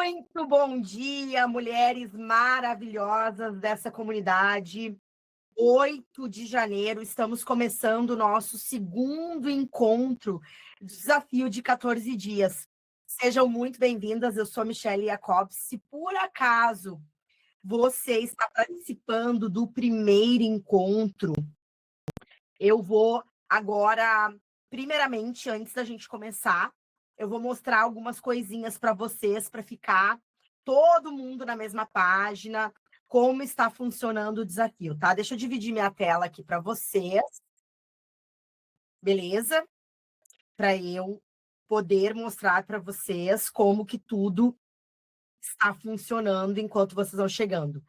Muito bom dia, mulheres maravilhosas dessa comunidade. 8 de janeiro, estamos começando o nosso segundo encontro do Desafio de 14 Dias. Sejam muito bem-vindas, eu sou a Michelle Jacobs. Se por acaso você está participando do primeiro encontro, eu vou agora, primeiramente, antes da gente começar, eu vou mostrar algumas coisinhas para vocês, para ficar todo mundo na mesma página, como está funcionando o desafio, tá? Deixa eu dividir minha tela aqui para vocês, beleza? Para eu poder mostrar para vocês como que tudo está funcionando enquanto vocês vão chegando.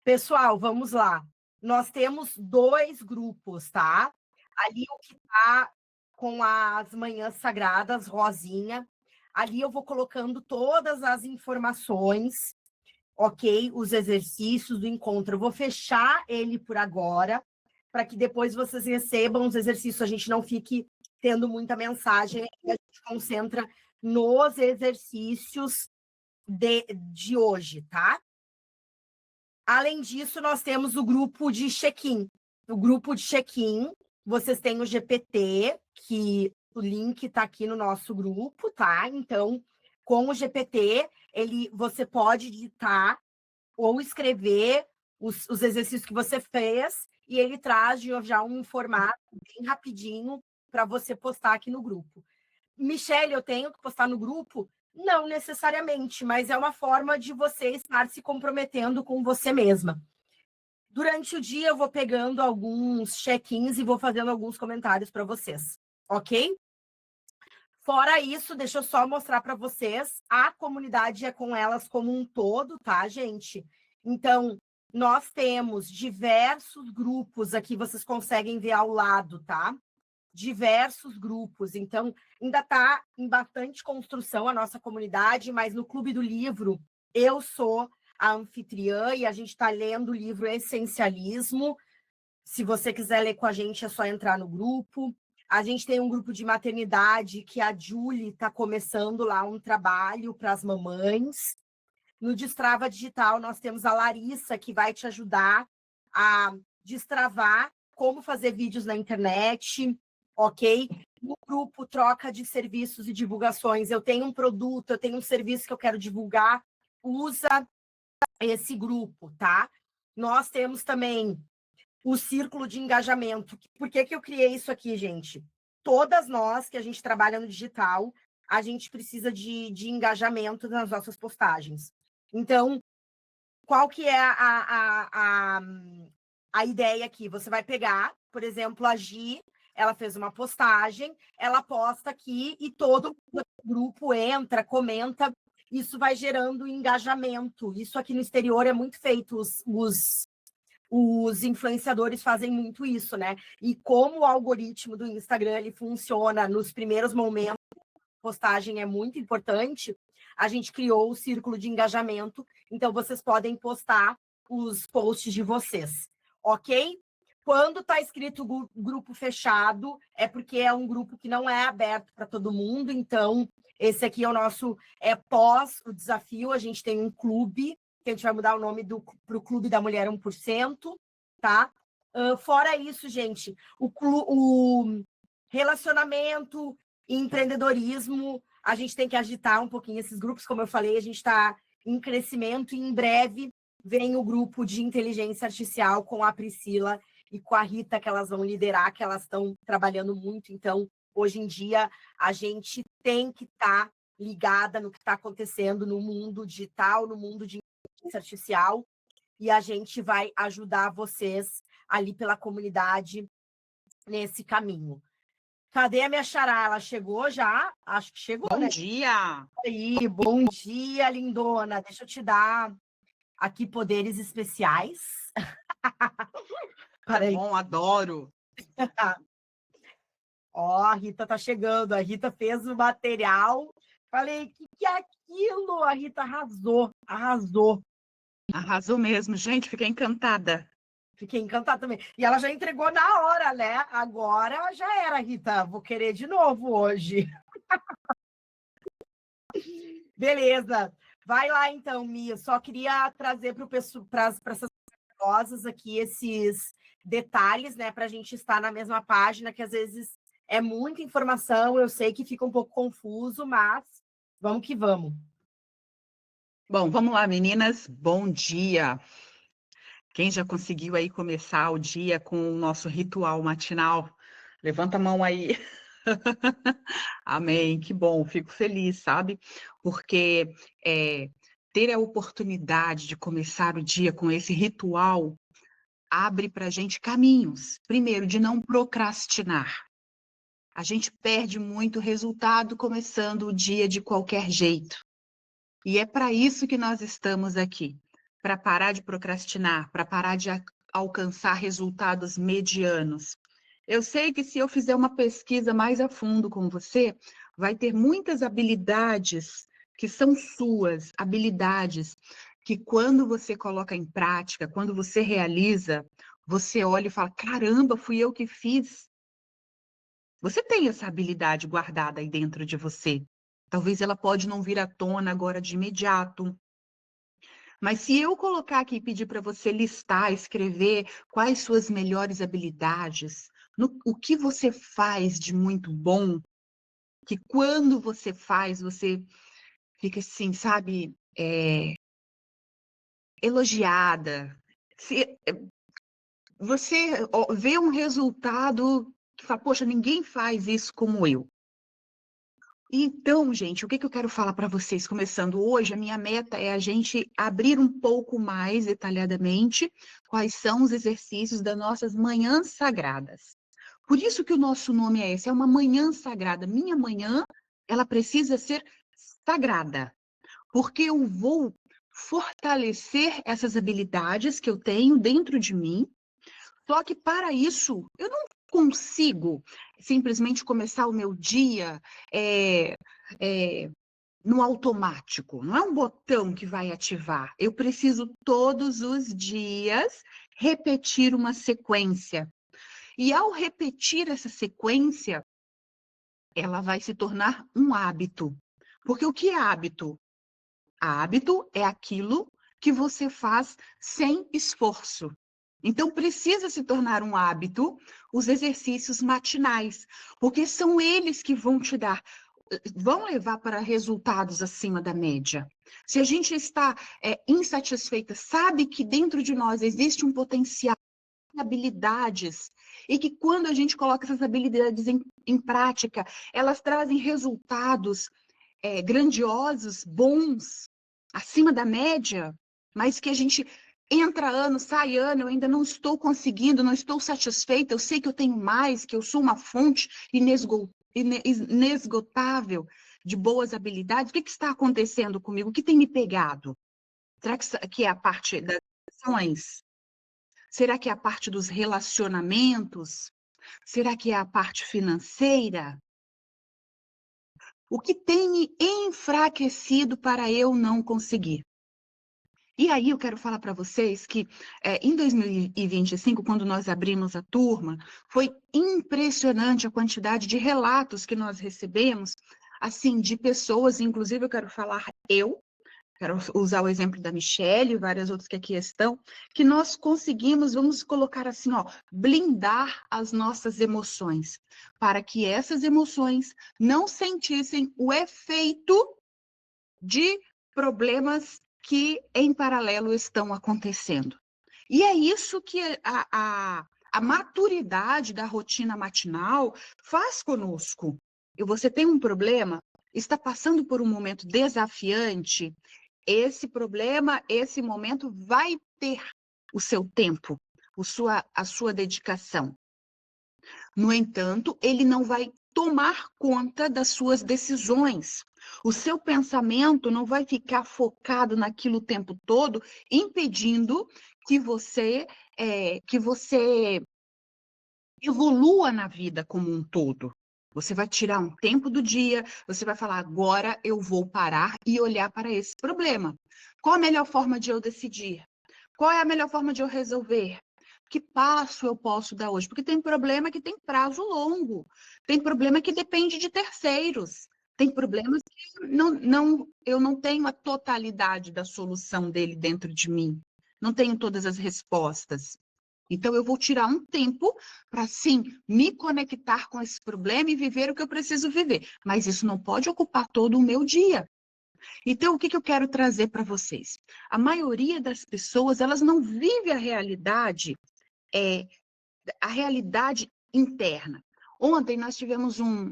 Pessoal, vamos lá. Nós temos 2 grupos, tá? Ali o que está com as manhãs sagradas, rosinha. Ali eu vou colocando todas as informações, ok? Os exercícios do encontro. Eu vou fechar ele por agora, para que depois vocês recebam os exercícios, a gente não fique tendo muita mensagem, a gente concentra nos exercícios de hoje, tá? Além disso, nós temos o grupo de check-in. O grupo de check-in, vocês têm o GPT, que o link está aqui no nosso grupo, tá? Então, com o GPT, você pode digitar ou escrever os exercícios que você fez e ele traz já um formato bem rapidinho para você postar aqui no grupo. Michelle, eu tenho que postar no grupo? Não necessariamente, mas é uma forma de você estar se comprometendo com você mesma. Durante o dia, eu vou pegando alguns check-ins e vou fazendo alguns comentários para vocês, ok? Fora isso, deixa eu só mostrar para vocês, a comunidade é com elas como um todo, tá, gente? Então, nós temos diversos grupos aqui, vocês conseguem ver ao lado, tá? Diversos grupos, então ainda está em bastante construção a nossa comunidade, mas no Clube do Livro eu sou a anfitriã e a gente está lendo o livro Essencialismo. Se você quiser ler com a gente, é só entrar no grupo. A gente tem um grupo de maternidade que a Julie está começando lá um trabalho para as mamães. No Destrava Digital, nós temos a Larissa, que vai te ajudar a destravar como fazer vídeos na internet, ok? No grupo Troca de Serviços e Divulgações, eu tenho um produto, eu tenho um serviço que eu quero divulgar, usa esse grupo, tá? Nós temos também o Círculo de Engajamento. Por que eu criei isso aqui, gente? Todas nós que a gente trabalha no digital, a gente precisa de engajamento nas nossas postagens. Então, qual que é a ideia aqui? Você vai pegar, por exemplo, a Gi, ela fez uma postagem, ela posta aqui e todo o grupo entra, comenta, isso vai gerando engajamento. Isso aqui no exterior é muito feito, os influenciadores fazem muito isso, né? E como o algoritmo do Instagram ele funciona nos primeiros momentos, postagem é muito importante, a gente criou o círculo de engajamento, então vocês podem postar os posts de vocês, ok? Quando está escrito grupo fechado, é porque é um grupo que não é aberto para todo mundo, então esse aqui é o nosso pós o desafio, a gente tem um clube, que a gente vai mudar o nome para o Clube da Mulher 1%, tá? Fora isso, gente, o relacionamento e empreendedorismo, a gente tem que agitar um pouquinho esses grupos, como eu falei, a gente está em crescimento e em breve vem o grupo de inteligência artificial com a Priscila e com a Rita, que elas vão liderar, que elas estão trabalhando muito. Então, hoje em dia, a gente tem que estar ligada no que está acontecendo no mundo digital, no mundo de inteligência artificial, e a gente vai ajudar vocês ali pela comunidade nesse caminho. Cadê a minha xará? Ela chegou já? Acho que chegou, Bom né? dia! Aí, bom dia, lindona. Deixa eu te dar aqui poderes especiais. Tá bom, adoro. Ó, a Rita tá chegando. A Rita fez o material. Falei, o que é aquilo? A Rita arrasou, arrasou. Arrasou mesmo, gente, fiquei encantada. Fiquei encantada também. E ela já entregou na hora, né? Agora já era, Rita. Vou querer de novo hoje. Beleza. Vai lá então, Mia. Só queria trazer para essas pessoas aqui esses detalhes, né, para a gente estar na mesma página, que às vezes é muita informação, eu sei que fica um pouco confuso, mas vamos que vamos. Bom, vamos lá, meninas. Bom dia. Quem já conseguiu aí começar o dia com o nosso ritual matinal? Levanta a mão aí. Amém, que bom, fico feliz, sabe? Porque ter a oportunidade de começar o dia com esse ritual abre para a gente caminhos. Primeiro, de não procrastinar. A gente perde muito resultado começando o dia de qualquer jeito. E é para isso que nós estamos aqui, para parar de procrastinar, para parar de alcançar resultados medianos. Eu sei que se eu fizer uma pesquisa mais a fundo com você, vai ter muitas habilidades que são suas, habilidades que quando você coloca em prática, quando você realiza, você olha e fala: caramba, fui eu que fiz. Você tem essa habilidade guardada aí dentro de você. Talvez ela pode não vir à tona agora de imediato, mas se eu colocar aqui e pedir para você listar, escrever quais suas melhores habilidades, o que você faz de muito bom, que quando você faz, você fica assim, sabe, elogiada. Se, você vê um resultado que fala, poxa, ninguém faz isso como eu. Então, gente, o que eu quero falar para vocês, começando hoje, a minha meta é a gente abrir um pouco mais detalhadamente quais são os exercícios das nossas manhãs sagradas. Por isso que o nosso nome é esse, é uma manhã sagrada. Minha manhã, ela precisa ser sagrada, porque eu vou fortalecer essas habilidades que eu tenho dentro de mim. Só que para isso, eu não consigo simplesmente começar o meu dia no automático. Não é um botão que vai ativar. Eu preciso todos os dias repetir uma sequência. E ao repetir essa sequência, ela vai se tornar um hábito. Porque o que é hábito? Hábito é aquilo que você faz sem esforço. Então, precisa se tornar um hábito os exercícios matinais, porque são eles que vão levar para resultados acima da média. Se a gente está insatisfeita, sabe que dentro de nós existe um potencial, habilidades, e que quando a gente coloca essas habilidades em prática, elas trazem resultados grandiosos, bons, acima da média, mas que a gente entra ano, sai ano, eu ainda não estou conseguindo, não estou satisfeita, eu sei que eu tenho mais, que eu sou uma fonte inesgotável de boas habilidades. O que está acontecendo comigo? O que tem me pegado? Será que é a parte das ações? Será que é a parte dos relacionamentos? Será que é a parte financeira? O que tem me enfraquecido para eu não conseguir? E aí eu quero falar para vocês que em 2025, quando nós abrimos a turma, foi impressionante a quantidade de relatos que nós recebemos, assim, de pessoas, inclusive eu quero falar quero usar o exemplo da Michelle e várias outras que aqui estão, que nós conseguimos, vamos colocar assim, ó, blindar as nossas emoções, para que essas emoções não sentissem o efeito de problemas que em paralelo estão acontecendo. E é isso que a maturidade da rotina matinal faz conosco. E você tem um problema, está passando por um momento desafiante, esse problema, esse momento vai ter o seu tempo, a sua dedicação. No entanto, ele não vai tomar conta das suas decisões. O seu pensamento não vai ficar focado naquilo o tempo todo, impedindo que você evolua na vida como um todo. Você vai tirar um tempo do dia, você vai falar, agora eu vou parar e olhar para esse problema. Qual a melhor forma de eu decidir? Qual é a melhor forma de eu resolver? Que passo eu posso dar hoje? Porque tem problema que tem prazo longo, tem problema que depende de terceiros. Tem problemas que eu não tenho a totalidade da solução dele dentro de mim. Não tenho todas as respostas. Então, eu vou tirar um tempo para, sim, me conectar com esse problema e viver o que eu preciso viver. Mas isso não pode ocupar todo o meu dia. Então, o que eu quero trazer para vocês? A maioria das pessoas, elas não vive a realidade interna. Ontem nós tivemos um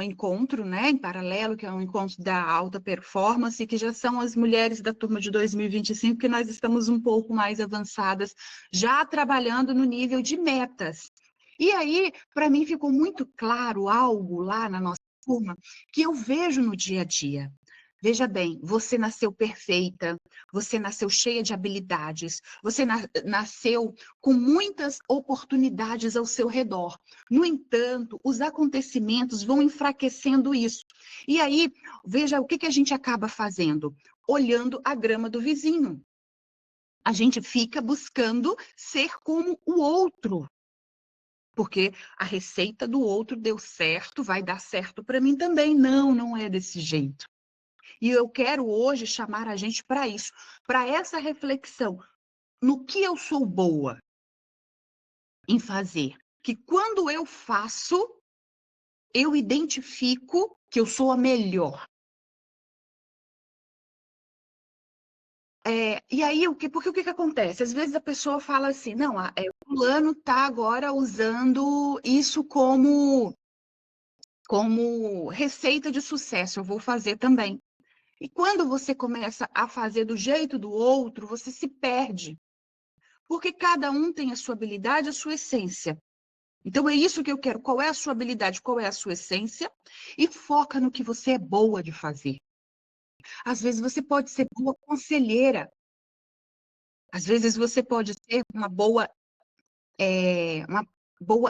encontro, né, em paralelo, que é um encontro da alta performance, que já são as mulheres da turma de 2025, que nós estamos um pouco mais avançadas, já trabalhando no nível de metas. E aí, para mim, ficou muito claro algo lá na nossa turma que eu vejo no dia a dia. Veja bem, você nasceu perfeita, você nasceu cheia de habilidades, você nasceu com muitas oportunidades ao seu redor. No entanto, os acontecimentos vão enfraquecendo isso. E aí, veja o que a gente acaba fazendo? Olhando a grama do vizinho. A gente fica buscando ser como o outro. Porque a receita do outro deu certo, vai dar certo para mim também. Não, não é desse jeito. E eu quero hoje chamar a gente para isso, para essa reflexão. No que eu sou boa em fazer? Que quando eu faço, eu identifico que eu sou a melhor. E aí, porque o que acontece? Às vezes a pessoa fala assim, não, o fulano está agora usando isso como receita de sucesso, eu vou fazer também. E quando você começa a fazer do jeito do outro, você se perde. Porque cada um tem a sua habilidade, a sua essência. Então é isso que eu quero. Qual é a sua habilidade, qual é a sua essência? E foca no que você é boa de fazer. Às vezes você pode ser boa conselheira. Às vezes você pode ser uma boa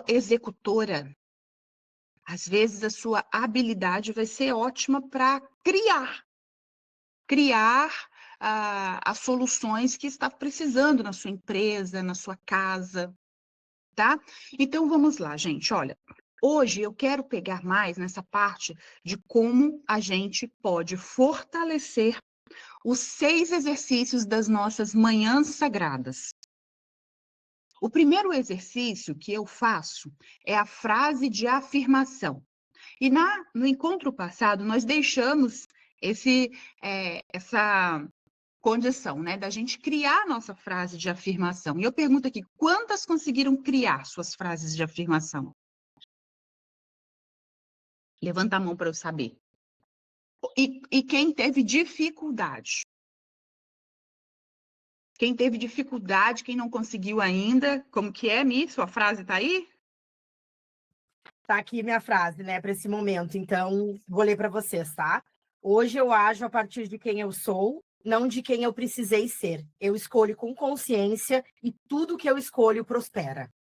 executora. Às vezes a sua habilidade vai ser ótima para criar as soluções que está precisando na sua empresa, na sua casa, tá? Então vamos lá, gente. Olha, hoje eu quero pegar mais nessa parte de como a gente pode fortalecer os 6 exercícios das nossas manhãs sagradas. O primeiro exercício que eu faço é a frase de afirmação. E no encontro passado, nós deixamos essa condição, né, da gente criar nossa frase de afirmação. E eu pergunto aqui, quantas conseguiram criar suas frases de afirmação? Levanta a mão para eu saber. E quem teve dificuldade? Quem teve dificuldade, quem não conseguiu ainda, como que é, Mi? Sua frase está aí? Tá aqui minha frase, né, para esse momento. Então, vou ler para vocês, tá? Hoje eu ajo a partir de quem eu sou, não de quem eu precisei ser. Eu escolho com consciência e tudo que eu escolho prospera.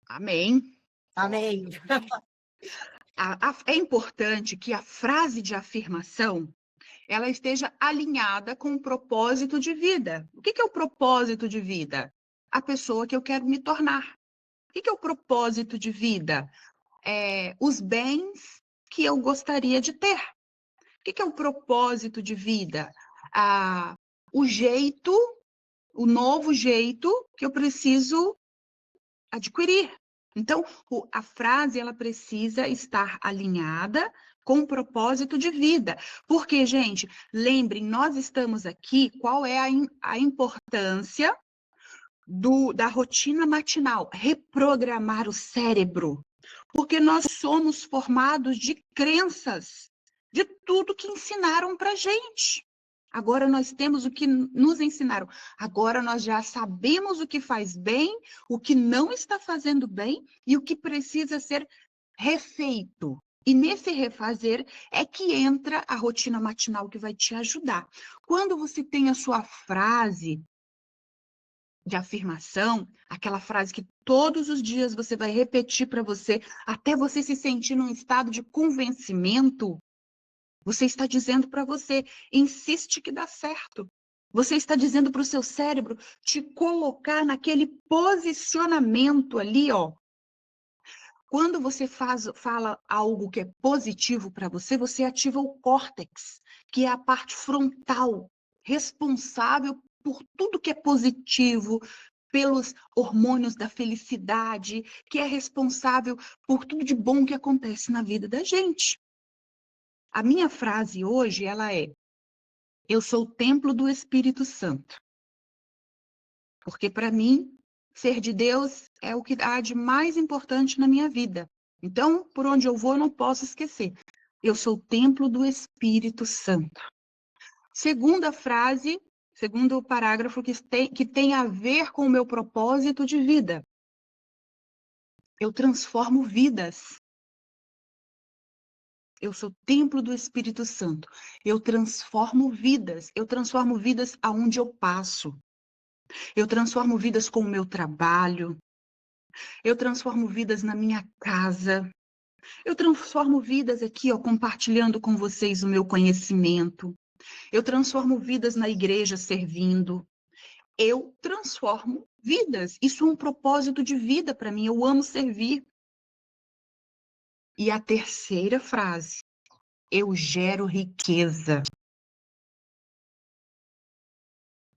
Amém. Amém. É importante que a frase de afirmação ela esteja alinhada com o propósito de vida. O que é o propósito de vida? A pessoa que eu quero me tornar. O que é o propósito de vida? Os bens que eu gostaria de ter. O que é o propósito de vida? O novo jeito que eu preciso adquirir. Então, a frase ela precisa estar alinhada com o propósito de vida. Porque, gente, lembrem, nós estamos aqui, qual é a importância da rotina matinal? Reprogramar o cérebro. Porque nós somos formados de crenças, de tudo que ensinaram para gente. Agora nós temos o que nos ensinaram. Agora nós já sabemos o que faz bem, o que não está fazendo bem e o que precisa ser refeito. E nesse refazer é que entra a rotina matinal que vai te ajudar. Quando você tem a sua frase de afirmação, aquela frase que todos os dias você vai repetir para você, até você se sentir num estado de convencimento, você está dizendo para você, insiste que dá certo. Você está dizendo para o seu cérebro te colocar naquele posicionamento ali, ó. Quando você fala algo que é positivo para você, você ativa o córtex, que é a parte frontal, responsável por tudo que é positivo, pelos hormônios da felicidade, que é responsável por tudo de bom que acontece na vida da gente. A minha frase hoje, ela é: eu sou o templo do Espírito Santo. Porque para mim, ser de Deus é o que há de mais importante na minha vida. Então, por onde eu vou, eu não posso esquecer. Eu sou o templo do Espírito Santo. Segunda frase, segundo parágrafo que tem a ver com o meu propósito de vida. Eu transformo vidas. Eu sou o templo do Espírito Santo. Eu transformo vidas. Eu transformo vidas aonde eu passo. Eu transformo vidas com o meu trabalho. Eu transformo vidas na minha casa. Eu transformo vidas aqui, ó, compartilhando com vocês o meu conhecimento. Eu transformo vidas na igreja servindo. Eu transformo vidas. Isso é um propósito de vida para mim. Eu amo servir. E a terceira frase: eu gero riqueza.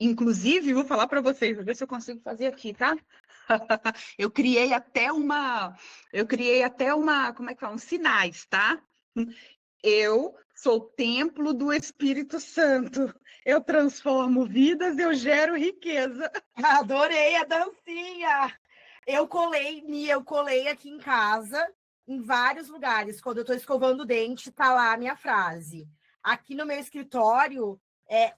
Inclusive, vou falar para vocês, vou ver se eu consigo fazer aqui, tá? Eu criei até uma, como é que fala? Uns sinais, tá? Eu sou o templo do Espírito Santo. Eu transformo vidas, eu gero riqueza. Adorei a dancinha! Eu colei aqui em casa, em vários lugares. Quando eu estou escovando o dente, tá lá a minha frase. Aqui no meu escritório,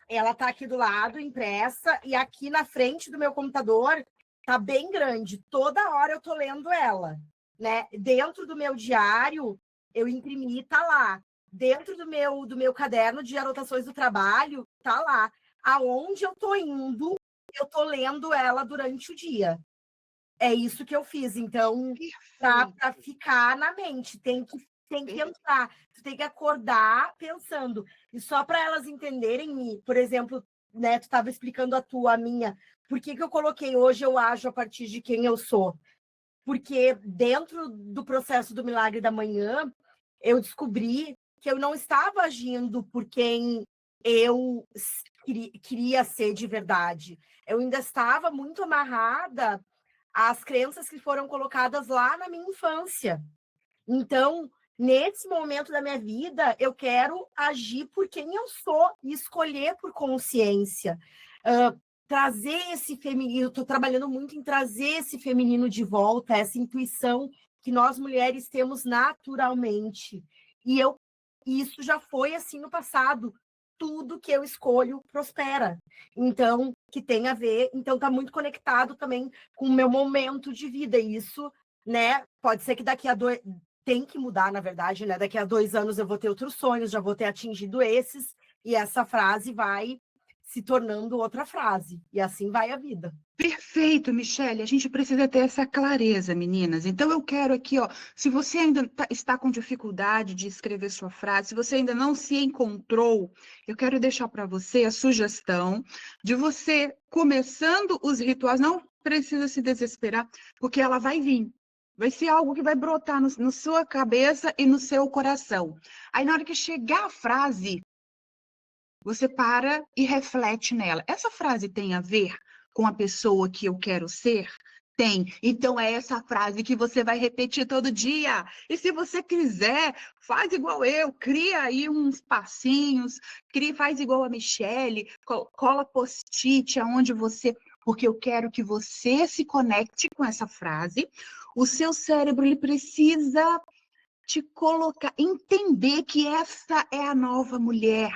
ela tá aqui do lado, impressa, e aqui na frente do meu computador tá bem grande. Toda hora eu tô lendo ela, né? Dentro do meu diário, eu imprimi, tá lá. Dentro do meu caderno de anotações do trabalho, tá lá. Aonde eu tô indo, eu tô lendo ela durante o dia. É isso que eu fiz. Então, para ficar na mente, tem que entrar. Tu tem que acordar pensando. E só para elas entenderem, por exemplo, né, tu estava explicando a minha. Por que eu coloquei hoje eu ajo a partir de quem eu sou? Porque dentro do processo do Milagre da Manhã, eu descobri que eu não estava agindo por quem eu queria ser de verdade. Eu ainda estava muito amarrada às crenças que foram colocadas lá na minha infância. Então, nesse momento da minha vida, eu quero agir por quem eu sou e escolher por consciência. Trazer esse feminino, estou trabalhando muito em trazer esse feminino de volta, essa intuição que nós mulheres temos naturalmente. E isso já foi assim no passado. Tudo que eu escolho prospera. Então, que tem a ver, então está muito conectado também com o meu momento de vida. E isso, né? Pode ser que daqui a tem que mudar, na verdade, né? Daqui a 2 anos eu vou ter outros sonhos, já vou ter atingido esses, e essa frase vai se tornando outra frase. E assim vai a vida. Perfeito, Michele. A gente precisa ter essa clareza, meninas. Então, eu quero aqui, ó, se você ainda está com dificuldade de escrever sua frase, se você ainda não se encontrou, eu quero deixar para você a sugestão de você, começando os rituais, não precisa se desesperar, porque ela vai vir. Vai ser algo que vai brotar na sua cabeça e no seu coração. Aí, na hora que chegar a frase, você para e reflete nela. Essa frase tem a ver com a pessoa que eu quero ser? Tem. Então é essa frase que você vai repetir todo dia. E se você quiser, faz igual eu, cria aí uns passinhos, faz igual a Michele, cola post-it aonde você, porque eu quero que você se conecte com essa frase. O seu cérebro ele precisa te colocar, entender que essa é a nova mulher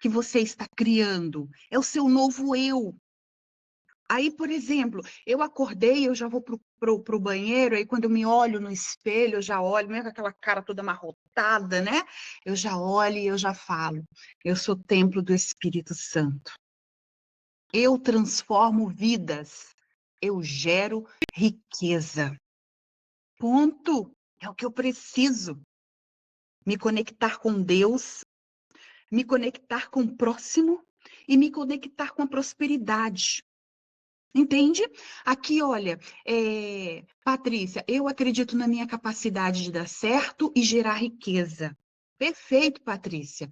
que você está criando, é o seu novo eu. Aí, por exemplo, eu acordei, eu já vou pro banheiro, aí quando eu me olho no espelho, eu já olho, mesmo com aquela cara toda amarrotada, né? Eu já olho e eu já falo, eu sou templo do Espírito Santo. Eu transformo vidas, eu gero riqueza. Ponto. É o que eu preciso. Me conectar com Deus, me conectar com o próximo e me conectar com a prosperidade. Entende? Aqui, olha, Patrícia, eu acredito na minha capacidade de dar certo e gerar riqueza. Perfeito, Patrícia.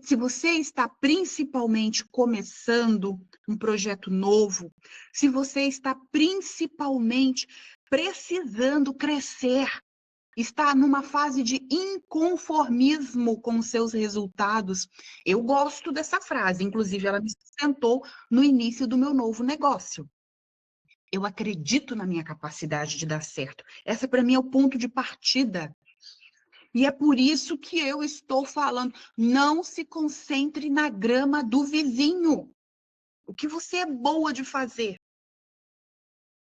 Se você está principalmente começando um projeto novo, se você está principalmente precisando crescer, está numa fase de inconformismo com os seus resultados, eu gosto dessa frase, inclusive ela me sustentou no início do meu novo negócio. Eu acredito na minha capacidade de dar certo. Essa, para mim, é o ponto de partida. E é por isso que eu estou falando. Não se concentre na grama do vizinho. O que você é boa de fazer?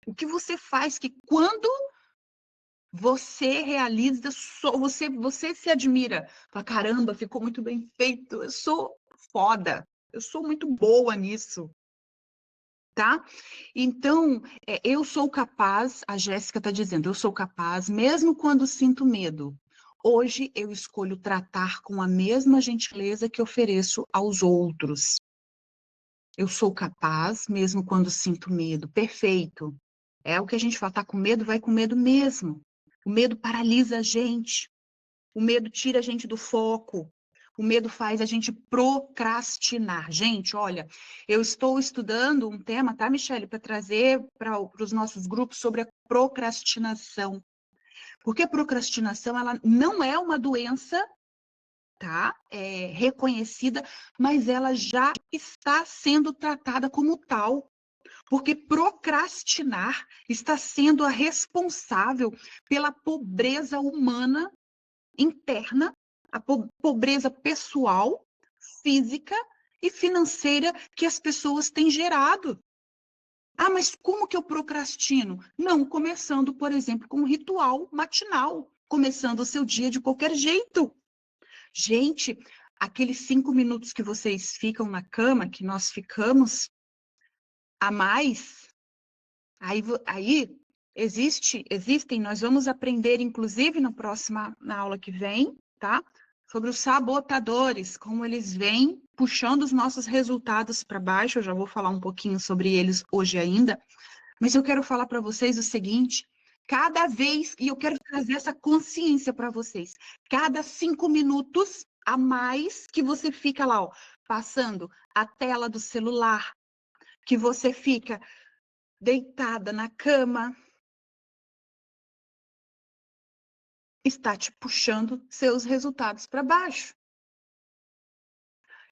O que você faz que quando você realiza, você se admira. Fala, caramba, ficou muito bem feito. Eu sou foda. Eu sou muito boa nisso. Tá? Então, eu sou capaz, a Jéssica está dizendo, eu sou capaz, mesmo quando sinto medo. Hoje eu escolho tratar com a mesma gentileza que ofereço aos outros. Eu sou capaz, mesmo quando sinto medo. Perfeito. É o que a gente fala, tá com medo, vai com medo mesmo. O medo paralisa a gente. O medo tira a gente do foco. O medo faz a gente procrastinar. Gente, olha, eu estou estudando um tema, tá, Michele, para trazer para os nossos grupos sobre a procrastinação. Porque a procrastinação, ela não é uma doença, tá? Reconhecida, mas ela já está sendo tratada como tal. Porque procrastinar está sendo a responsável pela pobreza humana interna, a pobreza pessoal, física e financeira que as pessoas têm gerado. Ah, mas como que eu procrastino? Não começando, por exemplo, com um ritual matinal, começando o seu dia de qualquer jeito. Gente, aqueles 5 minutos que vocês ficam na cama, que nós ficamos a mais, aí existem, nós vamos aprender, inclusive, na aula que vem, tá? Sobre os sabotadores, como eles vêm puxando os nossos resultados para baixo. Eu já vou falar um pouquinho sobre eles hoje ainda, mas eu quero falar para vocês o seguinte: cada vez, e eu quero trazer essa consciência para vocês, cada 5 minutos a mais que você fica lá, ó, passando a tela do celular, que você fica deitada na cama, está te puxando seus resultados para baixo.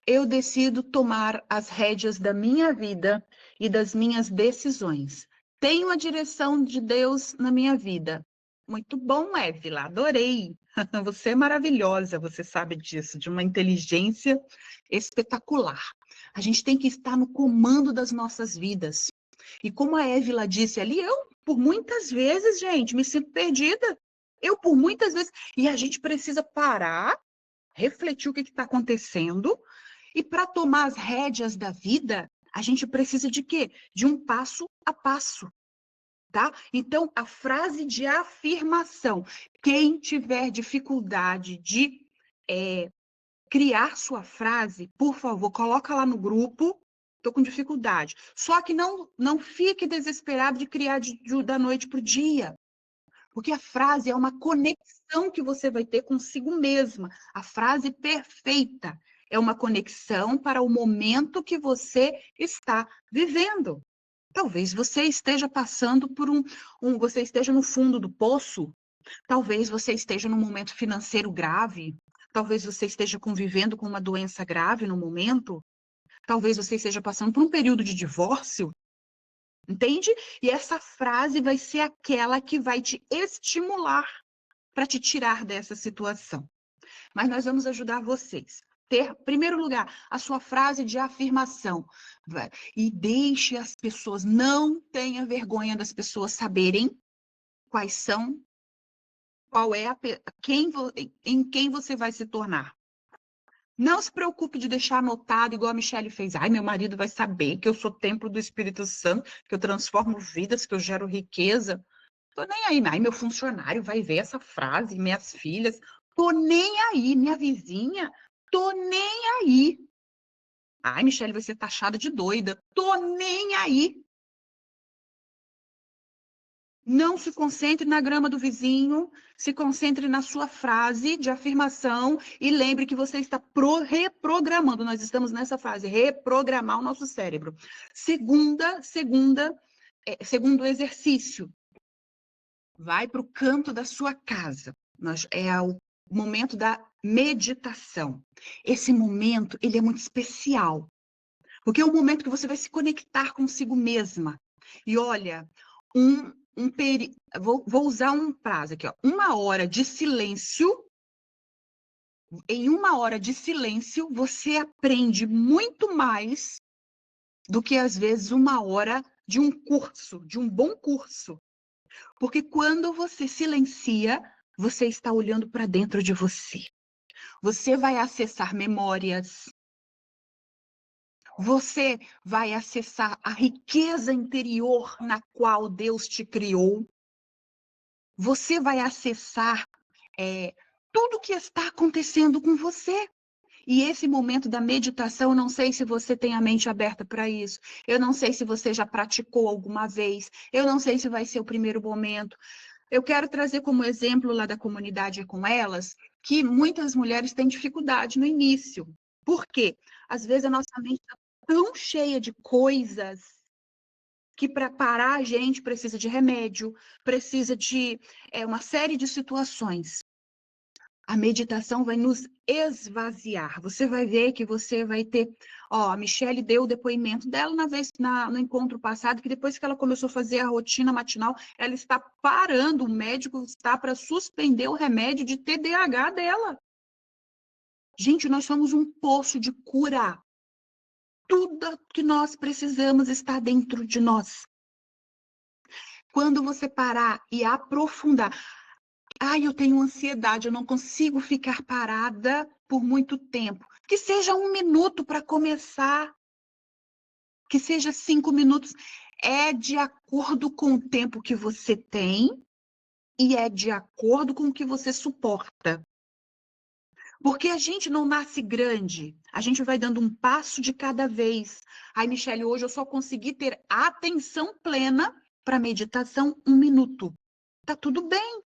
Eu decido tomar as rédeas da minha vida e das minhas decisões. Tenho a direção de Deus na minha vida. Muito bom, Évila, adorei. Você é maravilhosa, você sabe disso, de uma inteligência espetacular. A gente tem que estar no comando das nossas vidas. E como a Évila disse ali, eu, por muitas vezes, gente, me sinto perdida. Eu, por muitas vezes. E a gente precisa parar, refletir o que está acontecendo. E para tomar as rédeas da vida, a gente precisa de quê? De um passo a passo. Tá? Então, a frase de afirmação. Quem tiver dificuldade de criar sua frase, por favor, coloca lá no grupo. Estou com dificuldade. Só que não fique desesperado de criar da noite para o dia. Porque a frase é uma conexão que você vai ter consigo mesma. A frase perfeita é uma conexão para o momento que você está vivendo. Talvez você esteja passando por você esteja no fundo do poço. Talvez você esteja num momento financeiro grave. Talvez você esteja convivendo com uma doença grave no momento. Talvez você esteja passando por um período de divórcio. Entende? E essa frase vai ser aquela que vai te estimular para te tirar dessa situação. Mas nós vamos ajudar vocês. Ter, em primeiro lugar, a sua frase de afirmação. E deixe as pessoas, não tenha vergonha das pessoas saberem quais são, qual é em quem você vai se tornar. Não se preocupe de deixar anotado, igual a Michelle fez. Ai, meu marido vai saber que eu sou templo do Espírito Santo, que eu transformo vidas, que eu gero riqueza. Tô nem aí. Ai, meu funcionário vai ver essa frase, minhas filhas. Tô nem aí, minha vizinha. Tô nem aí. Ai, Michelle vai ser taxada de doida. Tô nem aí. Não se concentre na grama do vizinho, se concentre na sua frase de afirmação e lembre que você está reprogramando. Nós estamos nessa fase, reprogramar o nosso cérebro. Segundo exercício, vai para o canto da sua casa. É o momento da meditação. Esse momento, ele é muito especial, porque é um momento que você vai se conectar consigo mesma. E olha, vou usar um prazo aqui, ó. 1 hora de silêncio. Em 1 hora de silêncio, você aprende muito mais do que, às vezes, 1 hora de um curso, de um bom curso. Porque quando você silencia, você está olhando para dentro de você. Você vai acessar memórias. Você vai acessar a riqueza interior na qual Deus te criou. Você vai acessar tudo que está acontecendo com você. E esse momento da meditação, eu não sei se você tem a mente aberta para isso. Eu não sei se você já praticou alguma vez. Eu não sei se vai ser o primeiro momento. Eu quero trazer como exemplo lá da comunidade com elas, que muitas mulheres têm dificuldade no início. Por quê? Às vezes a nossa mente está tão cheia de coisas que para parar a gente precisa de remédio, precisa de uma série de situações. A meditação vai nos esvaziar. Você vai ver que você vai ter... a Michelle deu o depoimento dela no encontro passado, que depois que ela começou a fazer a rotina matinal, ela está parando, o médico está para suspender o remédio de TDAH dela. Gente, nós somos um poço de cura. Tudo que nós precisamos está dentro de nós. Quando você parar e aprofundar... eu tenho ansiedade, eu não consigo ficar parada por muito tempo. Que seja 1 minuto para começar, que seja 5 minutos. É de acordo com o tempo que você tem e é de acordo com o que você suporta. Porque a gente não nasce grande, a gente vai dando um passo de cada vez. Ai, Michelle, hoje eu só consegui ter atenção plena para meditação 1 minuto. Tá tudo bem.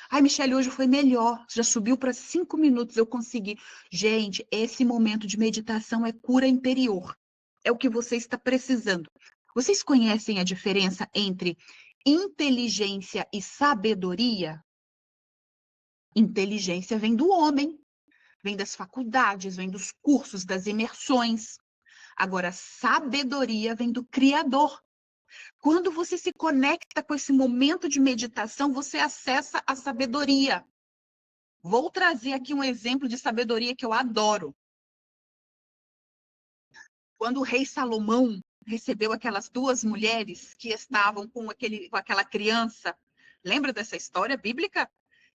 Ai, Michelle, hoje foi melhor, já subiu para 5 minutos, eu consegui. Gente, esse momento de meditação é cura interior. É o que você está precisando. Vocês conhecem a diferença entre inteligência e sabedoria? Inteligência vem do homem, vem das faculdades, vem dos cursos, das imersões. Agora, sabedoria vem do Criador. Quando você se conecta com esse momento de meditação, você acessa a sabedoria. Vou trazer aqui um exemplo de sabedoria que eu adoro. Quando o rei Salomão recebeu aquelas 2 mulheres que estavam com aquela criança, lembra dessa história bíblica?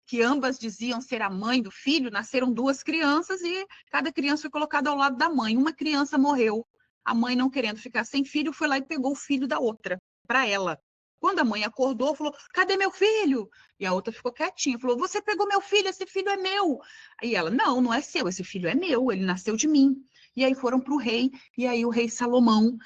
Que ambas diziam ser a mãe do filho, nasceram 2 crianças e cada criança foi colocada ao lado da mãe. Uma criança morreu, a mãe, não querendo ficar sem filho, foi lá e pegou o filho da outra para ela. Quando a mãe acordou, falou: cadê meu filho? E a outra ficou quietinha, falou: você pegou meu filho, esse filho é meu. E ela: não, não é seu, esse filho é meu, ele nasceu de mim. E aí foram para o rei, e aí o rei Salomão,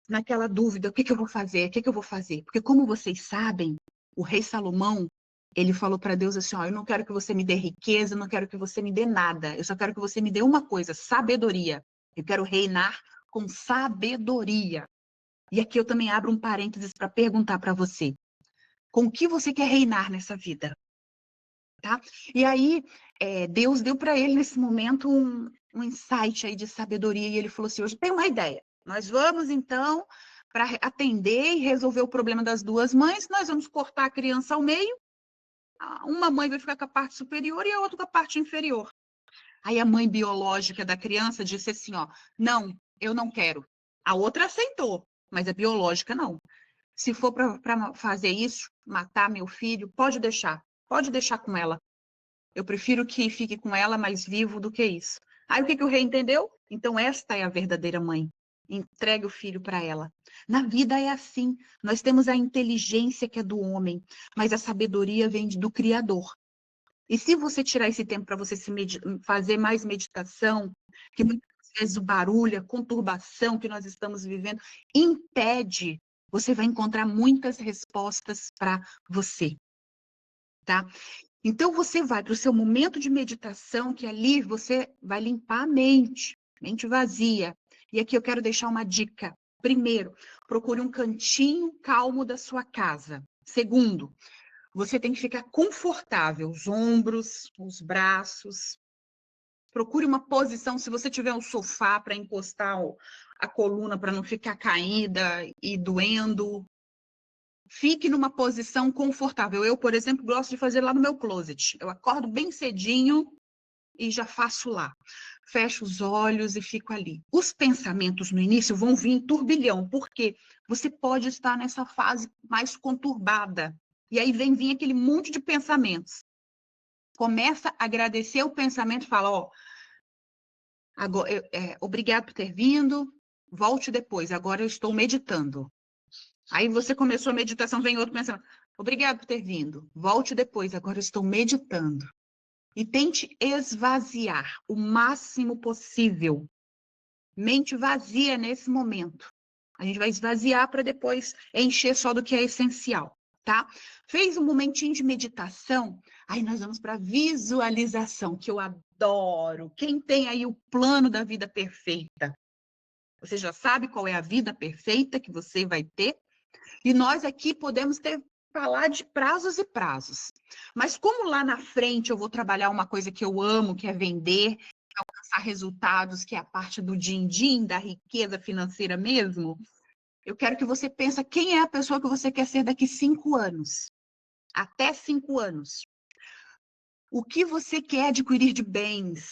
naquela dúvida: o que eu vou fazer? O que eu vou fazer? Porque, como vocês sabem, o rei Salomão, ele falou para Deus assim: eu não quero que você me dê riqueza, não quero que você me dê nada, eu só quero que você me dê uma coisa, sabedoria. Eu quero reinar com sabedoria. E aqui eu também abro um parênteses para perguntar para você: com o que você quer reinar nessa vida? Tá? E aí, Deus deu para ele, nesse momento, um insight aí de sabedoria, e ele falou assim: hoje tem uma ideia. Nós vamos, então, para atender e resolver o problema das 2 mães, nós vamos cortar a criança ao meio. Uma mãe vai ficar com a parte superior e a outra com a parte inferior. Aí a mãe biológica da criança disse assim: não, eu não quero. A outra aceitou, mas a biológica não. Se for para fazer isso, matar meu filho, pode deixar com ela. Eu prefiro que fique com ela mais vivo do que isso. Aí o que o rei entendeu? Então esta é a verdadeira mãe. Entregue o filho para ela. Na vida é assim. Nós temos a inteligência que é do homem, mas a sabedoria vem do Criador. E se você tirar esse tempo para você fazer mais meditação, que muitas vezes o barulho, a conturbação que nós estamos vivendo, impede você vai encontrar muitas respostas para você, tá? Então, você vai para o seu momento de meditação, que ali você vai limpar a mente vazia. E aqui eu quero deixar uma dica. Primeiro, procure um cantinho calmo da sua casa. Segundo, você tem que ficar confortável, os ombros, os braços. Procure uma posição, se você tiver um sofá para encostar a coluna para não ficar caída e doendo. Fique numa posição confortável. Eu, por exemplo, gosto de fazer lá no meu closet. Eu acordo bem cedinho e já faço lá. Fecho os olhos e fico ali. Os pensamentos no início vão vir em turbilhão, porque você pode estar nessa fase mais conturbada. E aí vem vir aquele monte de pensamentos. Começa a agradecer o pensamento, fala, ó, agora, obrigado por ter vindo, volte depois, agora eu estou meditando. Aí você começou a meditação, vem outro pensamento, obrigado por ter vindo, volte depois, agora eu estou meditando. E tente esvaziar o máximo possível. Mente vazia nesse momento. A gente vai esvaziar para depois encher só do que é essencial, tá? Fez um momentinho de meditação, aí nós vamos para visualização, que eu adoro. Quem tem aí o plano da vida perfeita? Você já sabe qual é a vida perfeita que você vai ter? E nós aqui podemos falar de prazos e prazos. Mas como lá na frente eu vou trabalhar uma coisa que eu amo, que é vender, alcançar resultados, que é a parte do din-din, da riqueza financeira mesmo, eu quero que você pense quem é a pessoa que você quer ser daqui 5 anos. Até 5 anos. O que você quer adquirir de bens?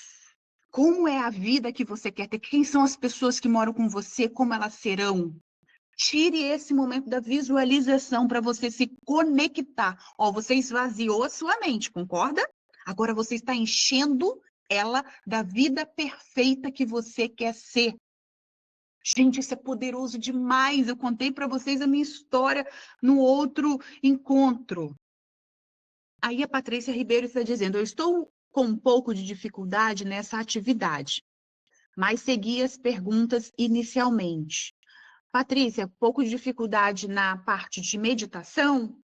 Como é a vida que você quer ter? Quem são as pessoas que moram com você? Como elas serão? Tire esse momento da visualização para você se conectar. Ó, você esvaziou a sua mente, concorda? Agora você está enchendo ela da vida perfeita que você quer ser. Gente, isso é poderoso demais. Eu contei para vocês a minha história no outro encontro. Aí a Patrícia Ribeiro está dizendo, eu estou com um pouco de dificuldade nessa atividade, mas segui as perguntas inicialmente. Patrícia, pouco de dificuldade na parte de meditação?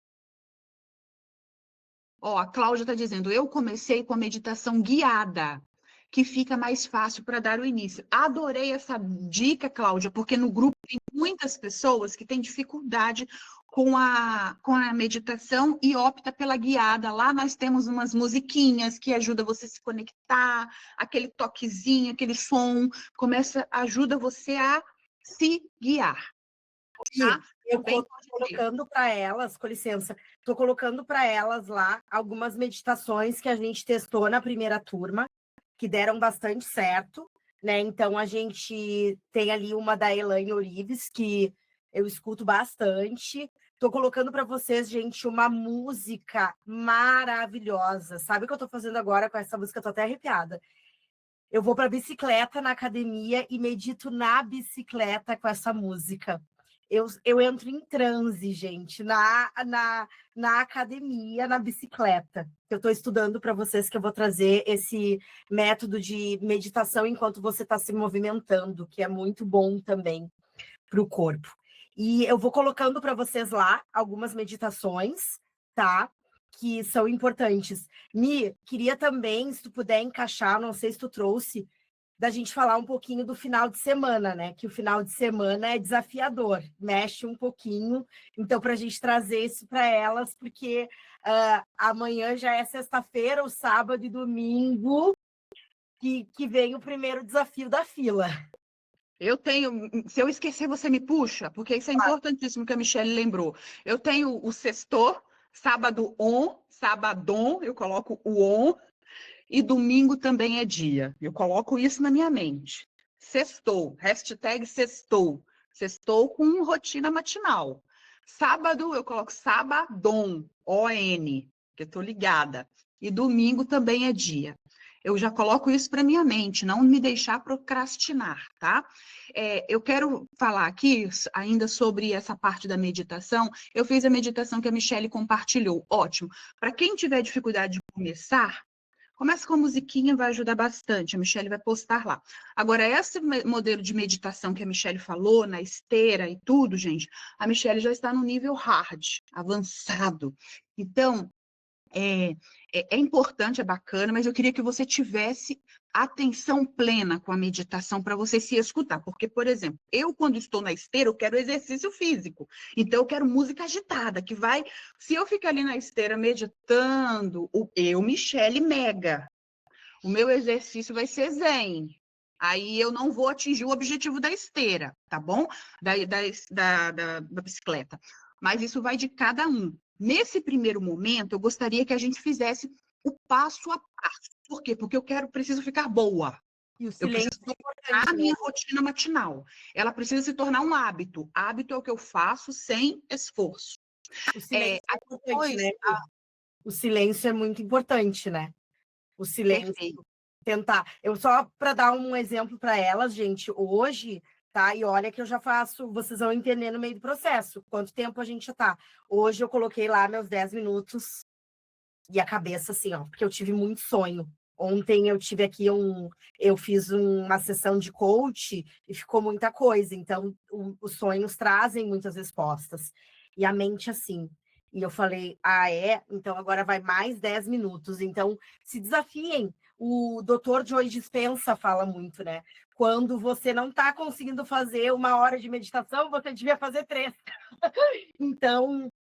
Ó, a Cláudia está dizendo, eu comecei com a meditação guiada, que fica mais fácil para dar o início. Adorei essa dica, Cláudia, porque no grupo tem muitas pessoas que têm dificuldade com a meditação e opta pela guiada. Lá nós temos umas musiquinhas que ajudam você a se conectar, aquele toquezinho, aquele som, ajuda você a se guiar. Tá? Eu estou colocando para elas, com licença, estou colocando para elas lá algumas meditações que a gente testou na primeira turma, que deram bastante certo, né? Então, a gente tem ali uma da Elaine Orives, que eu escuto bastante. Estou colocando para vocês, gente, uma música maravilhosa. Sabe o que eu estou fazendo agora com essa música? Estou até arrepiada. Eu vou para bicicleta na academia e medito na bicicleta com essa música. Eu entro em transe, gente, na academia, na bicicleta. Eu estou estudando para vocês que eu vou trazer esse método de meditação enquanto você está se movimentando, que é muito bom também para o corpo. E eu vou colocando para vocês lá algumas meditações, tá? Que são importantes. Mi, queria também, se tu puder encaixar, não sei se tu trouxe, da gente falar um pouquinho do final de semana, né? Que o final de semana é desafiador, mexe um pouquinho. Então, para a gente trazer isso para elas, porque amanhã já é sexta-feira, o sábado e domingo, que vem o primeiro desafio da fila. Eu tenho, se eu esquecer, você me puxa, porque isso é importantíssimo que a Michelle lembrou. Eu tenho o sextor, sábado on, sabadon, eu coloco o on, e domingo também é dia. Eu coloco isso na minha mente. Sextou, hashtag sextou. Sextou com rotina matinal. Sábado eu coloco sabadon, O-N, que eu estou ligada. E domingo também é dia. Eu já coloco isso para minha mente, não me deixar procrastinar, tá? Eu quero falar aqui ainda sobre essa parte da meditação. Eu fiz a meditação que a Michelle compartilhou, ótimo. Para quem tiver dificuldade de começar, Começa com a musiquinha, vai ajudar bastante. A Michelle vai postar lá. Agora, esse modelo de meditação que a Michelle falou, na esteira e tudo, gente, a Michelle já está no nível hard, avançado. Então, é importante, é bacana, mas eu queria que você tivesse atenção plena com a meditação para você se escutar. Porque, por exemplo, eu, quando estou na esteira, eu quero exercício físico. Então, eu quero música agitada, que vai... Se eu ficar ali na esteira meditando, Michelle Mega, o meu exercício vai ser zen. Aí eu não vou atingir o objetivo da esteira, tá bom? Da bicicleta. Mas isso vai de cada um. Nesse primeiro momento, eu gostaria que a gente fizesse o passo a passo. Por quê? Porque preciso ficar boa. E o Eu silêncio preciso é tornar a importante, né? minha rotina matinal. Ela precisa se tornar um hábito. Hábito é o que eu faço sem esforço. O silêncio é importante, Depois, né? O silêncio é muito importante, né? O silêncio, perfeito. tentar. Eu só para dar um exemplo para elas, gente, hoje, tá? E olha que eu já faço, vocês vão entender no meio do processo, quanto tempo a gente já tá. Hoje eu coloquei lá meus 10 minutos e a cabeça assim, ó, porque eu tive muito sonho. Ontem eu tive aqui eu fiz uma sessão de coach e ficou muita coisa. Então, os sonhos trazem muitas respostas. E a mente assim. E eu falei, então agora vai mais 10 minutos. Então, se desafiem. O doutor Joe Dispenza fala muito, né? Quando você não está conseguindo fazer 1 hora de meditação, você devia fazer 3. Então,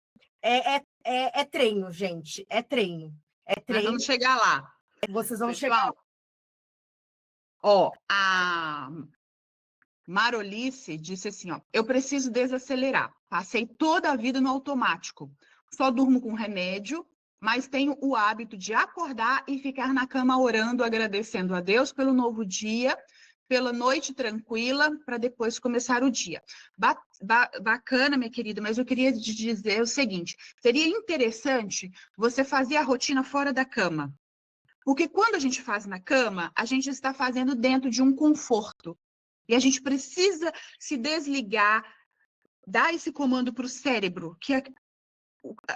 é treino, gente. É treino. É Nós treino. vamos chegar lá. Vocês vão chegar. Pessoal, ó, a Marolice disse assim, ó, eu preciso desacelerar. Passei toda a vida no automático. Só durmo com remédio, mas tenho o hábito de acordar e ficar na cama orando, agradecendo a Deus pelo novo dia, pela noite tranquila, para depois começar o dia. Bacana, minha querida, mas eu queria te dizer o seguinte, seria interessante você fazer a rotina fora da cama. Porque quando a gente faz na cama, a gente está fazendo dentro de um conforto. E a gente precisa se desligar, dar esse comando para o cérebro, que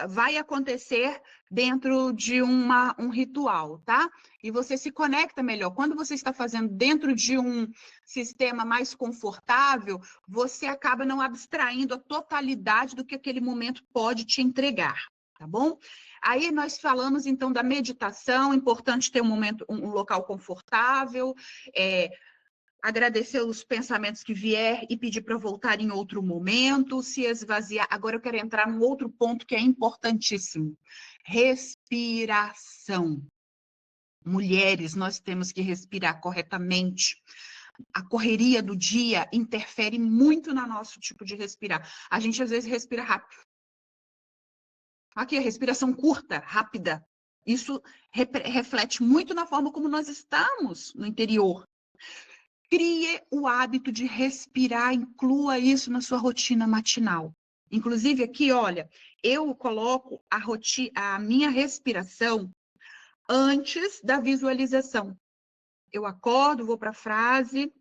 vai acontecer dentro de um ritual, tá? E você se conecta melhor. Quando você está fazendo dentro de um sistema mais confortável, você acaba não abstraindo a totalidade do que aquele momento pode te entregar, tá bom? Aí nós falamos, então, da meditação, importante ter um local confortável, agradecer os pensamentos que vier e pedir para voltar em outro momento, se esvaziar. Agora eu quero entrar num outro ponto que é importantíssimo. Respiração. Mulheres, nós temos que respirar corretamente. A correria do dia interfere muito no nosso tipo de respirar. A gente, às vezes, respira rápido. Aqui, a respiração curta, rápida. Isso reflete muito na forma como nós estamos no interior. Crie o hábito de respirar, inclua isso na sua rotina matinal. Inclusive aqui, olha, eu coloco a minha respiração antes da visualização. Eu acordo, vou para a frase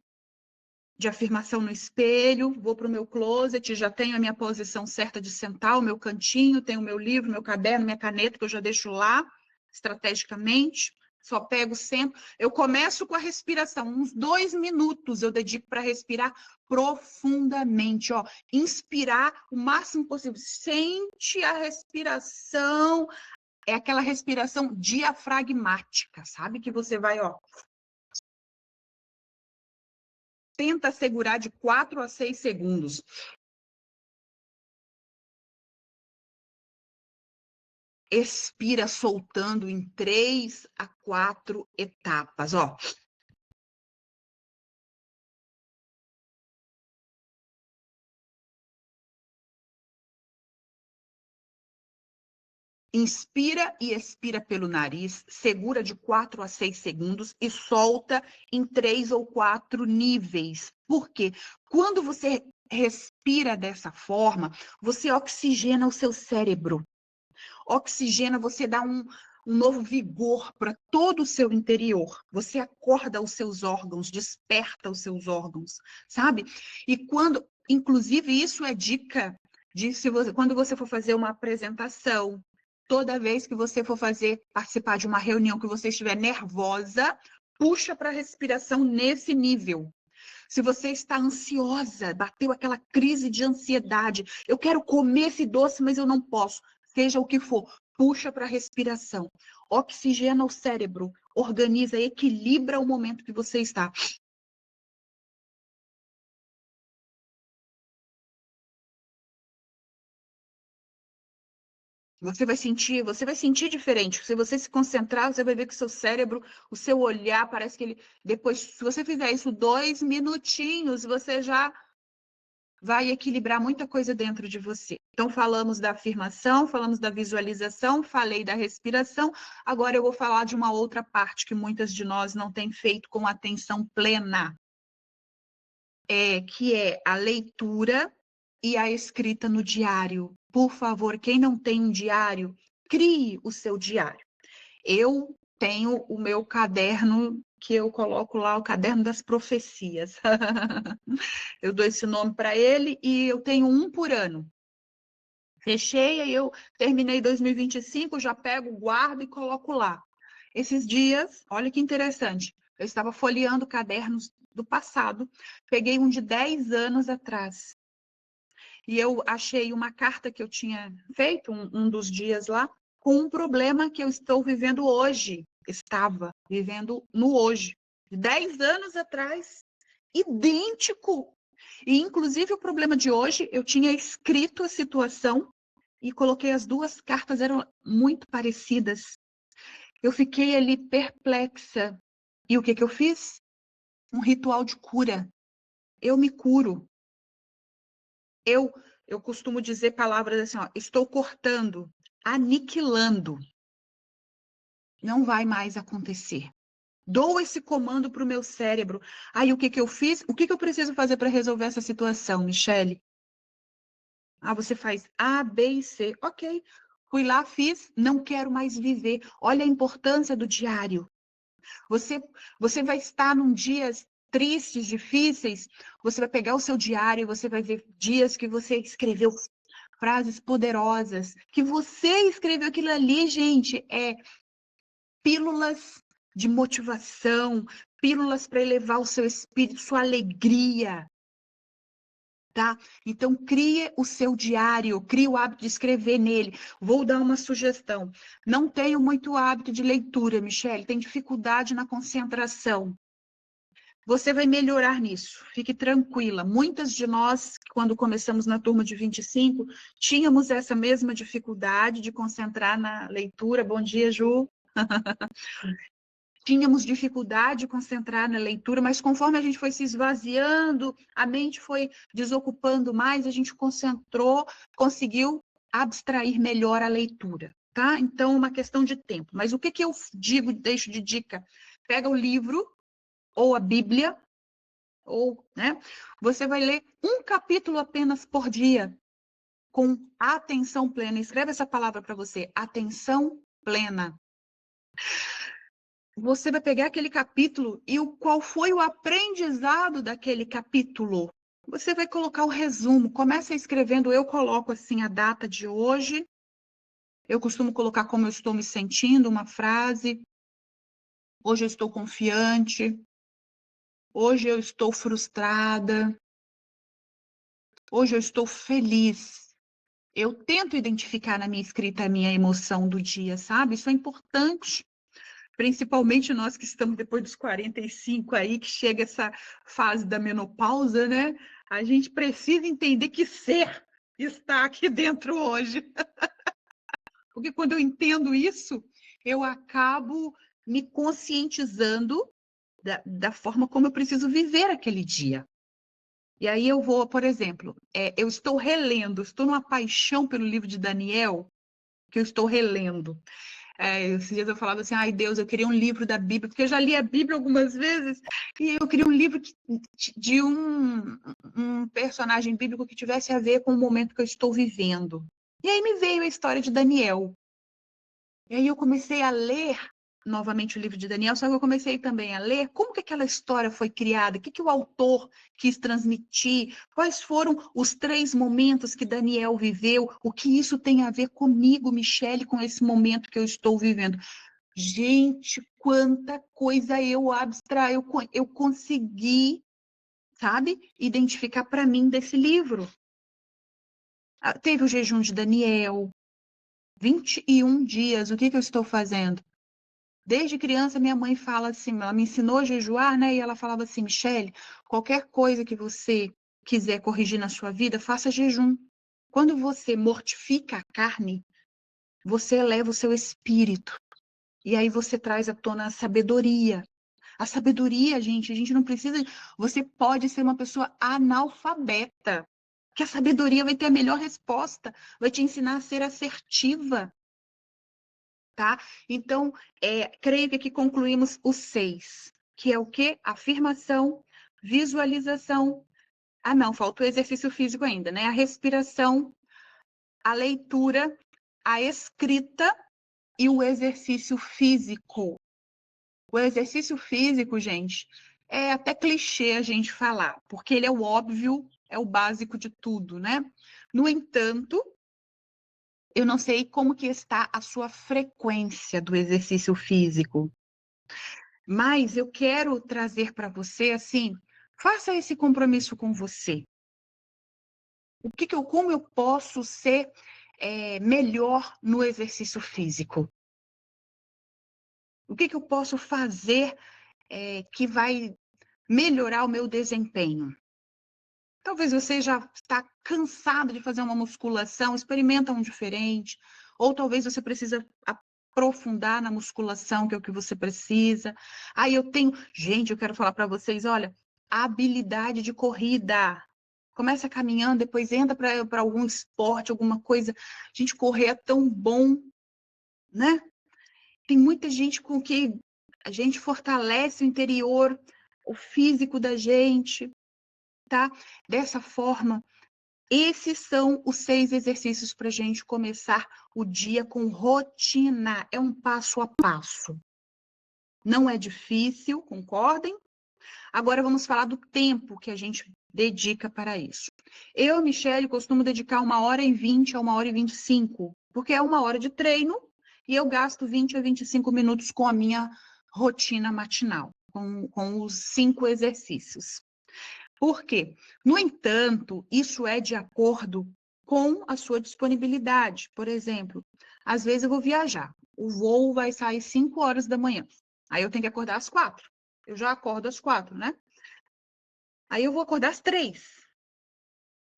de afirmação no espelho, vou para o meu closet, já tenho a minha posição certa de sentar, o meu cantinho, tenho o meu livro, meu caderno, minha caneta, que eu já deixo lá, estrategicamente. Só pego, sento. Eu começo com a respiração. Uns 2 minutos eu dedico para respirar profundamente. Ó. Inspirar o máximo possível. Sente a respiração. É aquela respiração diafragmática, sabe? Que você vai, ó. Tenta segurar de 4 a 6 segundos. Expira soltando em 3 a 4 etapas, ó. Inspira e expira pelo nariz, segura de 4 a 6 segundos e solta em 3 ou 4 níveis. Por quê? Quando você respira dessa forma, você oxigena o seu cérebro. Oxigena, você dá um novo vigor para todo o seu interior. Você acorda os seus órgãos, desperta os seus órgãos, sabe? E inclusive, isso é dica de quando você for fazer uma apresentação, Toda vez que você for participar de uma reunião que você estiver nervosa, puxa para a respiração nesse nível. Se você está ansiosa, bateu aquela crise de ansiedade, eu quero comer esse doce, mas eu não posso, seja o que for, puxa para a respiração. Oxigena o cérebro, organiza, equilibra o momento que você está. Você vai sentir diferente. Se você se concentrar, você vai ver que o seu cérebro, o seu olhar, parece que ele... Depois, se você fizer isso 2 minutinhos, você já vai equilibrar muita coisa dentro de você. Então, falamos da afirmação, falamos da visualização, falei da respiração. Agora eu vou falar de uma outra parte que muitas de nós não têm feito com atenção plena, que é a leitura e a escrita no diário. Por favor, quem não tem um diário, crie o seu diário. Eu tenho o meu caderno, que eu coloco lá, o caderno das profecias. Eu dou esse nome para ele e eu tenho um por ano. Fechei, aí eu terminei 2025, já pego, guardo e coloco lá. Esses dias, olha que interessante, eu estava folheando cadernos do passado, peguei um de 10 anos atrás. E eu achei uma carta que eu tinha feito, um dos dias lá, com um problema que eu estou vivendo hoje. Estava vivendo no hoje. 10 anos atrás, idêntico. E, inclusive, o problema de hoje, eu tinha escrito a situação e coloquei as duas cartas, eram muito parecidas. Eu fiquei ali perplexa. E o que que eu fiz? Um ritual de cura. Eu me curo. Eu costumo dizer palavras assim, ó, estou cortando, aniquilando. Não vai mais acontecer. Dou esse comando para o meu cérebro. Aí, o que que eu fiz? O que que eu preciso fazer para resolver essa situação, Michele? Ah, você faz A, B e C. Ok. Fui lá, fiz, não quero mais viver. Olha a importância do diário. Você vai estar num dias tristes, difíceis, você vai pegar o seu diário e você vai ver dias que você escreveu frases poderosas, que você escreveu aquilo ali, gente, pílulas de motivação, pílulas para elevar o seu espírito, sua alegria. Tá? Então, crie o seu diário, crie o hábito de escrever nele. Vou dar uma sugestão. Não tenho muito hábito de leitura, Michele, tem dificuldade na concentração. Você vai melhorar nisso, fique tranquila. Muitas de nós, quando começamos na turma de 25, tínhamos essa mesma dificuldade de concentrar na leitura. Bom dia, Ju. Tínhamos dificuldade de concentrar na leitura, mas conforme a gente foi se esvaziando, a mente foi desocupando mais, a gente concentrou, conseguiu abstrair melhor a leitura, tá? Então, uma questão de tempo. Mas o que que eu digo, deixo de dica? Pega o livro ou a Bíblia, ou, né? Você vai ler um capítulo apenas por dia, com atenção plena. Escreve essa palavra para você, atenção plena. Você vai pegar aquele capítulo e qual foi o aprendizado daquele capítulo. Você vai colocar o resumo. Começa escrevendo, eu coloco assim a data de hoje. Eu costumo colocar como eu estou me sentindo, uma frase. Hoje eu estou confiante. Hoje eu estou frustrada. Hoje eu estou feliz. Eu tento identificar na minha escrita a minha emoção do dia, sabe? Isso é importante. Principalmente nós que estamos depois dos 45 aí, que chega essa fase da menopausa, né? A gente precisa entender que ser está aqui dentro hoje. Porque quando eu entendo isso, eu acabo me conscientizando da forma como eu preciso viver aquele dia. E aí eu vou, por exemplo, eu estou relendo, estou numa paixão pelo livro de Daniel, que eu estou relendo. Esses dias eu falava assim, ai Deus, eu queria um livro da Bíblia, porque eu já li a Bíblia algumas vezes, e eu queria um livro de um personagem bíblico que tivesse a ver com o momento que eu estou vivendo. E aí me veio a história de Daniel. E aí eu comecei a ler novamente o livro de Daniel, só que eu comecei também a ler como que aquela história foi criada, o que que o autor quis transmitir, quais foram os 3 momentos que Daniel viveu, o que isso tem a ver comigo, Michele, com esse momento que eu estou vivendo. Gente, quanta coisa eu abstraio, eu consegui, sabe, identificar para mim desse livro. Teve o jejum de Daniel, 21 dias, o que que eu estou fazendo? Desde criança, minha mãe fala assim, ela me ensinou a jejuar, né? E ela falava assim, Michele, qualquer coisa que você quiser corrigir na sua vida, faça jejum. Quando você mortifica a carne, você eleva o seu espírito. E aí você traz à tona a sabedoria. A sabedoria, gente, a gente não precisa... Você pode ser uma pessoa analfabeta, que a sabedoria vai ter a melhor resposta, vai te ensinar a ser assertiva. Tá? Então, creio que aqui concluímos os 6, que é o quê? Afirmação, visualização. Ah, não, falta o exercício físico ainda, né? A respiração, a leitura, a escrita e o exercício físico. O exercício físico, gente, é até clichê a gente falar, porque ele é o óbvio, é o básico de tudo, né? No entanto, eu não sei como que está a sua frequência do exercício físico, mas eu quero trazer para você, assim, faça esse compromisso com você. Como eu posso ser melhor no exercício físico? O que eu posso fazer que vai melhorar o meu desempenho? Talvez você já está cansado de fazer uma musculação, experimenta um diferente, ou talvez você precisa aprofundar na musculação, que é o que você precisa. Aí gente, eu quero falar para vocês, olha, habilidade de corrida. Começa caminhando, depois entra para algum esporte, alguma coisa. Gente, correr é tão bom, né? Tem muita gente com que a gente fortalece o interior, o físico da gente, tá? Dessa forma, esses são os 6 exercícios para a gente começar o dia com rotina. É um passo a passo. Não é difícil, concordem? Agora vamos falar do tempo que a gente dedica para isso. Eu, Michele, costumo dedicar 1h20 a 1h25, porque é 1 hora de treino e eu gasto 20 a 25 minutos com a minha rotina matinal, com os 5 exercícios. Por quê? No entanto, isso é de acordo com a sua disponibilidade. Por exemplo, às vezes eu vou viajar, o voo vai sair 5 horas da manhã, aí eu tenho que acordar às 4. Eu já acordo às 4, né? Aí eu vou acordar às 3.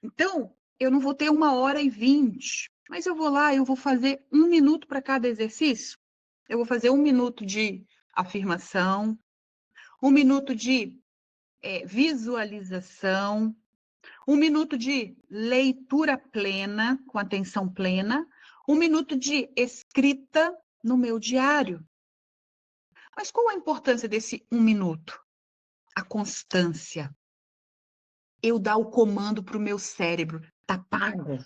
Então, eu não vou ter 1h20, mas eu vou lá, eu vou fazer 1 minuto para cada exercício. Eu vou fazer 1 minuto de afirmação, 1 minuto de visualização, 1 minuto de leitura plena, com atenção plena, 1 minuto de escrita no meu diário. Mas qual a importância desse 1 minuto? A constância. Eu dar o comando para o meu cérebro. Tá pago.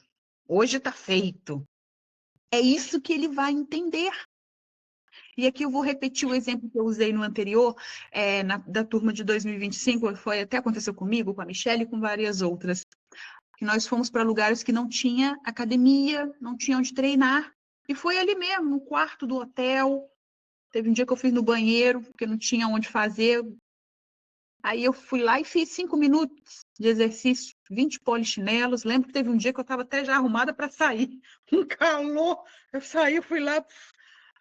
Hoje tá feito. É isso que ele vai entender. E aqui eu vou repetir o exemplo que eu usei no anterior, da turma de 2025, até aconteceu comigo, com a Michele e com várias outras. Que nós fomos para lugares que não tinha academia, não tinha onde treinar. E foi ali mesmo, no quarto do hotel. Teve um dia que eu fiz no banheiro, porque não tinha onde fazer. Aí eu fui lá e fiz 5 minutos de exercício, 20 polichinelos. Lembro que teve um dia que eu estava até já arrumada para sair. Um calor. Eu saí, fui lá,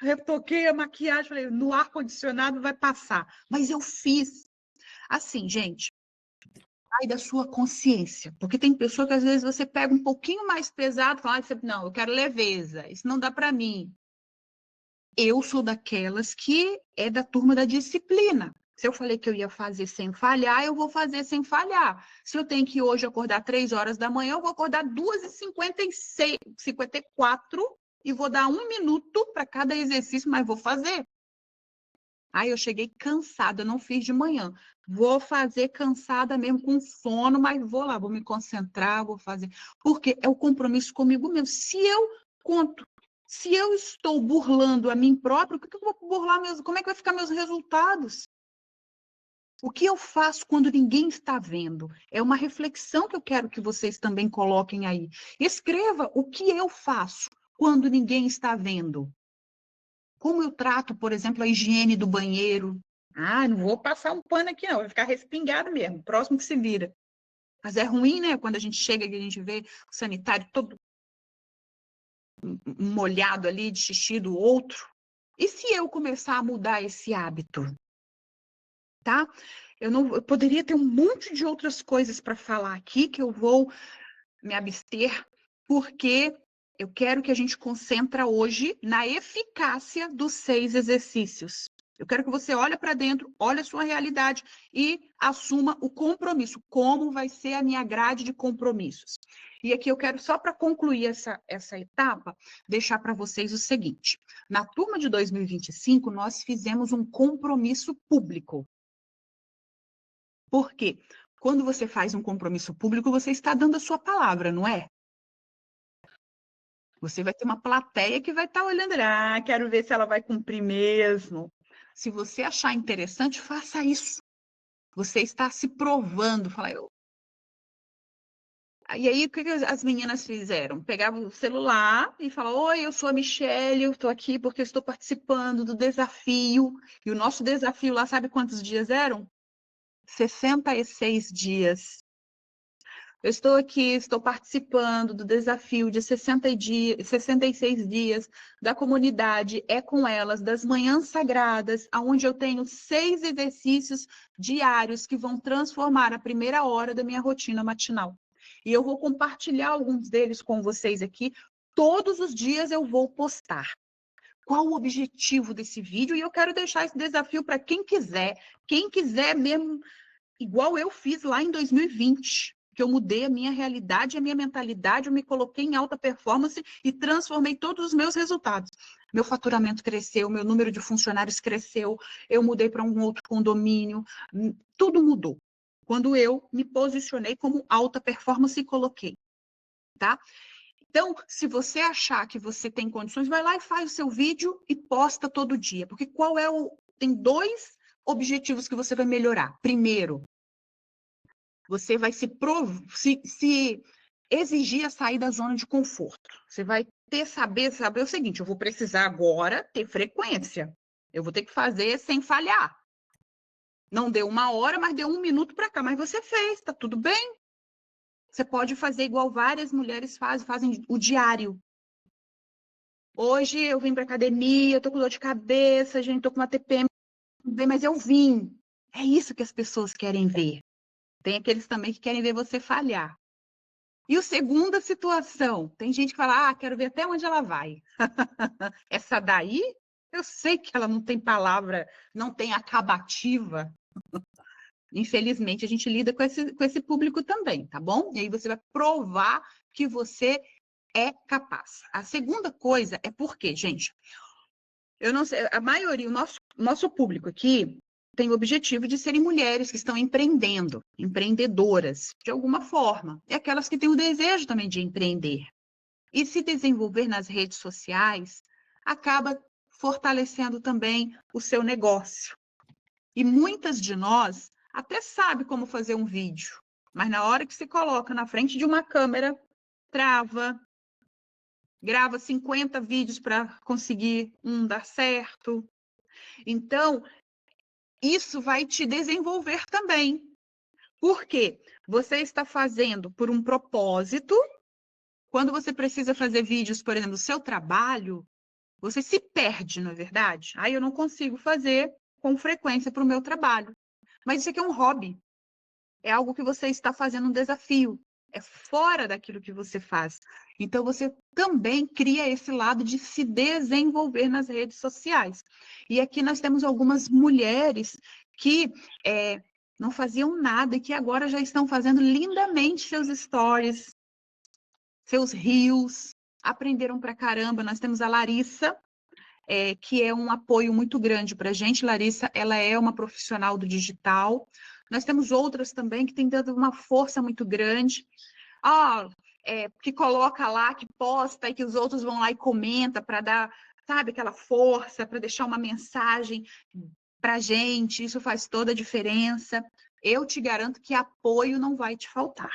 retoquei a maquiagem, falei, no ar-condicionado vai passar. Mas eu fiz. Assim, gente, sai da sua consciência. Porque tem pessoa que às vezes você pega um pouquinho mais pesado e fala, não, eu quero leveza, isso não dá para mim. Eu sou daquelas que é da turma da disciplina. Se eu falei que eu ia fazer sem falhar, eu vou fazer sem falhar. Se eu tenho que hoje acordar 3 horas da manhã, eu vou acordar 2h54 e vou dar 1 minuto para cada exercício, mas vou fazer. Aí eu cheguei cansada, não fiz de manhã. Vou fazer cansada mesmo, com sono, mas vou lá, vou me concentrar, vou fazer. Porque é o compromisso comigo mesmo. Se eu conto Se eu estou burlando a mim próprio, o que eu vou burlar mesmo? Como é que vai ficar meus resultados? O que eu faço quando ninguém está vendo? É uma reflexão que eu quero que vocês também coloquem aí. Escreva o que eu faço quando ninguém está vendo. Como eu trato, por exemplo, a higiene do banheiro. Ah, não vou passar um pano aqui, não, vai ficar respingado mesmo. Próximo que se vira. Mas é ruim, né? Quando a gente chega e a gente vê o sanitário todo molhado ali de xixi do outro. E se eu começar a mudar esse hábito? Tá? Eu poderia ter um monte de outras coisas para falar aqui que eu vou me abster, porque eu quero que a gente concentre hoje na eficácia dos 6 exercícios. Eu quero que você olhe para dentro, olhe a sua realidade e assuma o compromisso. Como vai ser a minha grade de compromissos? E aqui eu quero, só para concluir essa etapa, deixar para vocês o seguinte. Na turma de 2025, nós fizemos um compromisso público. Por quê? Quando você faz um compromisso público, você está dando a sua palavra, não é? Você vai ter uma plateia que vai estar olhando, quero ver se ela vai cumprir mesmo. Se você achar interessante, faça isso. Você está se provando. Fala, E aí, o que as meninas fizeram? Pegavam o celular e falavam, oi, eu sou a Michelle, eu estou aqui porque eu estou participando do desafio. E o nosso desafio lá, sabe quantos dias eram? 66 dias. Eu estou aqui, estou participando do desafio de 66 dias da comunidade É Com Elas, das Manhãs Sagradas, onde eu tenho 6 exercícios diários que vão transformar a primeira hora da minha rotina matinal. E eu vou compartilhar alguns deles com vocês aqui. Todos os dias eu vou postar. Qual o objetivo desse vídeo? E eu quero deixar esse desafio para quem quiser mesmo, igual eu fiz lá em 2020. Que eu mudei a minha realidade, a minha mentalidade, eu me coloquei em alta performance e transformei todos os meus resultados. Meu faturamento cresceu, meu número de funcionários cresceu, eu mudei para um outro condomínio, tudo mudou. Quando eu me posicionei como alta performance e coloquei, tá? Então, se você achar que você tem condições, vai lá e faz o seu vídeo e posta todo dia. Porque tem 2 objetivos que você vai melhorar. Primeiro, você vai se exigir a sair da zona de conforto. Você vai saber o seguinte, eu vou precisar agora ter frequência. Eu vou ter que fazer sem falhar. Não deu 1 hora, mas deu 1 minuto para cá. Mas você fez, tá tudo bem. Você pode fazer igual várias mulheres fazem o diário. Hoje eu vim para academia, eu tô com dor de cabeça, gente, tô com uma TPM, mas eu vim. É isso que as pessoas querem ver. Tem aqueles também que querem ver você falhar. E a segunda situação, tem gente que fala, quero ver até onde ela vai. Essa daí, eu sei que ela não tem palavra, não tem acabativa. Infelizmente, a gente lida com esse público também, tá bom? E aí você vai provar que você é capaz. A segunda coisa é porque, gente, eu não sei, a maioria, o nosso público aqui tem o objetivo de serem mulheres que estão empreendendo, empreendedoras, de alguma forma. E aquelas que têm o desejo também de empreender. E se desenvolver nas redes sociais acaba fortalecendo também o seu negócio. E muitas de nós até sabem como fazer um vídeo, mas na hora que se coloca na frente de uma câmera, trava, grava 50 vídeos para conseguir dar certo. Então, isso vai te desenvolver também. Por quê? Você está fazendo por um propósito. Quando você precisa fazer vídeos, por exemplo, do seu trabalho, você se perde, não é verdade? Eu não consigo fazer com frequência para o meu trabalho. Mas isso aqui é um hobby. É algo que você está fazendo um desafio. É fora daquilo que você faz. Então, você também cria esse lado de se desenvolver nas redes sociais. E aqui nós temos algumas mulheres que não faziam nada e que agora já estão fazendo lindamente seus stories, seus reels, aprenderam pra caramba. Nós temos a Larissa, que é um apoio muito grande para a gente. Larissa, ela é uma profissional do digital. Nós temos outras também que têm dado uma força muito grande. que coloca lá, que posta e que os outros vão lá e comenta para dar, sabe, aquela força, para deixar uma mensagem para a gente. Isso faz toda a diferença. Eu te garanto que apoio não vai te faltar.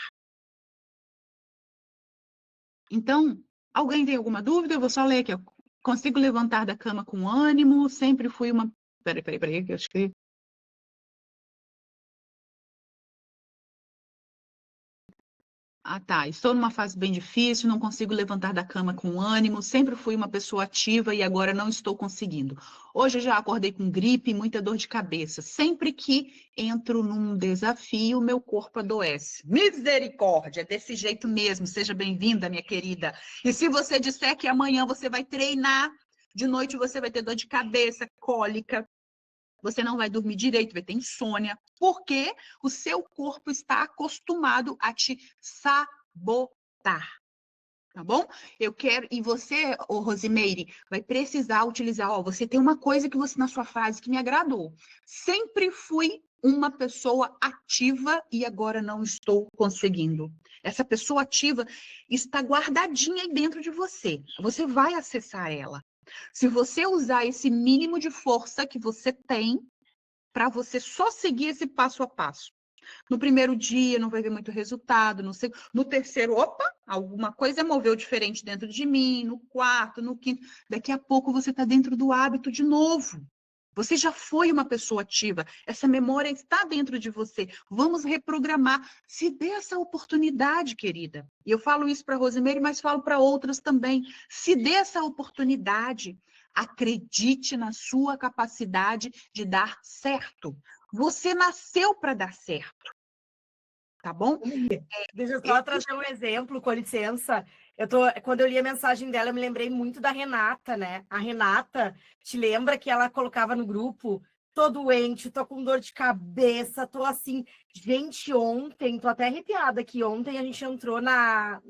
Então, alguém tem alguma dúvida? Eu vou só ler aqui. Eu consigo levantar da cama com ânimo, sempre fui uma... Peraí, que eu acho que... Ah, tá. Estou numa fase bem difícil, não consigo levantar da cama com ânimo, sempre fui uma pessoa ativa e agora não estou conseguindo. Hoje eu já acordei com gripe e muita dor de cabeça. Sempre que entro num desafio, meu corpo adoece. Misericórdia, desse jeito mesmo. Seja bem-vinda, minha querida. E se você disser que amanhã você vai treinar, de noite você vai ter dor de cabeça, cólica, você não vai dormir direito, vai ter insônia, porque o seu corpo está acostumado a te sabotar. Tá bom? Eu quero, e você, Rosimeire, vai precisar utilizar, você tem uma coisa que você na sua frase que me agradou. Sempre fui uma pessoa ativa e agora não estou conseguindo. Essa pessoa ativa está guardadinha aí dentro de você. Você vai acessar ela. Se você usar esse mínimo de força que você tem para você só seguir esse passo a passo. No primeiro dia não vai ver muito resultado, no terceiro, opa, alguma coisa moveu diferente dentro de mim, no quarto, no quinto. Daqui a pouco você está dentro do hábito de novo. Você já foi uma pessoa ativa, essa memória está dentro de você. Vamos reprogramar. Se dê essa oportunidade, querida. E eu falo isso para a Rosimeire, mas falo para outras também. Se dê essa oportunidade. Acredite na sua capacidade de dar certo. Você nasceu para dar certo. Tá bom? Deixa eu só trazer um exemplo, com licença. Quando eu li a mensagem dela, eu me lembrei muito da Renata, né? A Renata, te lembra que ela colocava no grupo: tô doente, tô com dor de cabeça, tô assim. Gente, ontem, tô até arrepiada aqui. Ontem a gente entrou na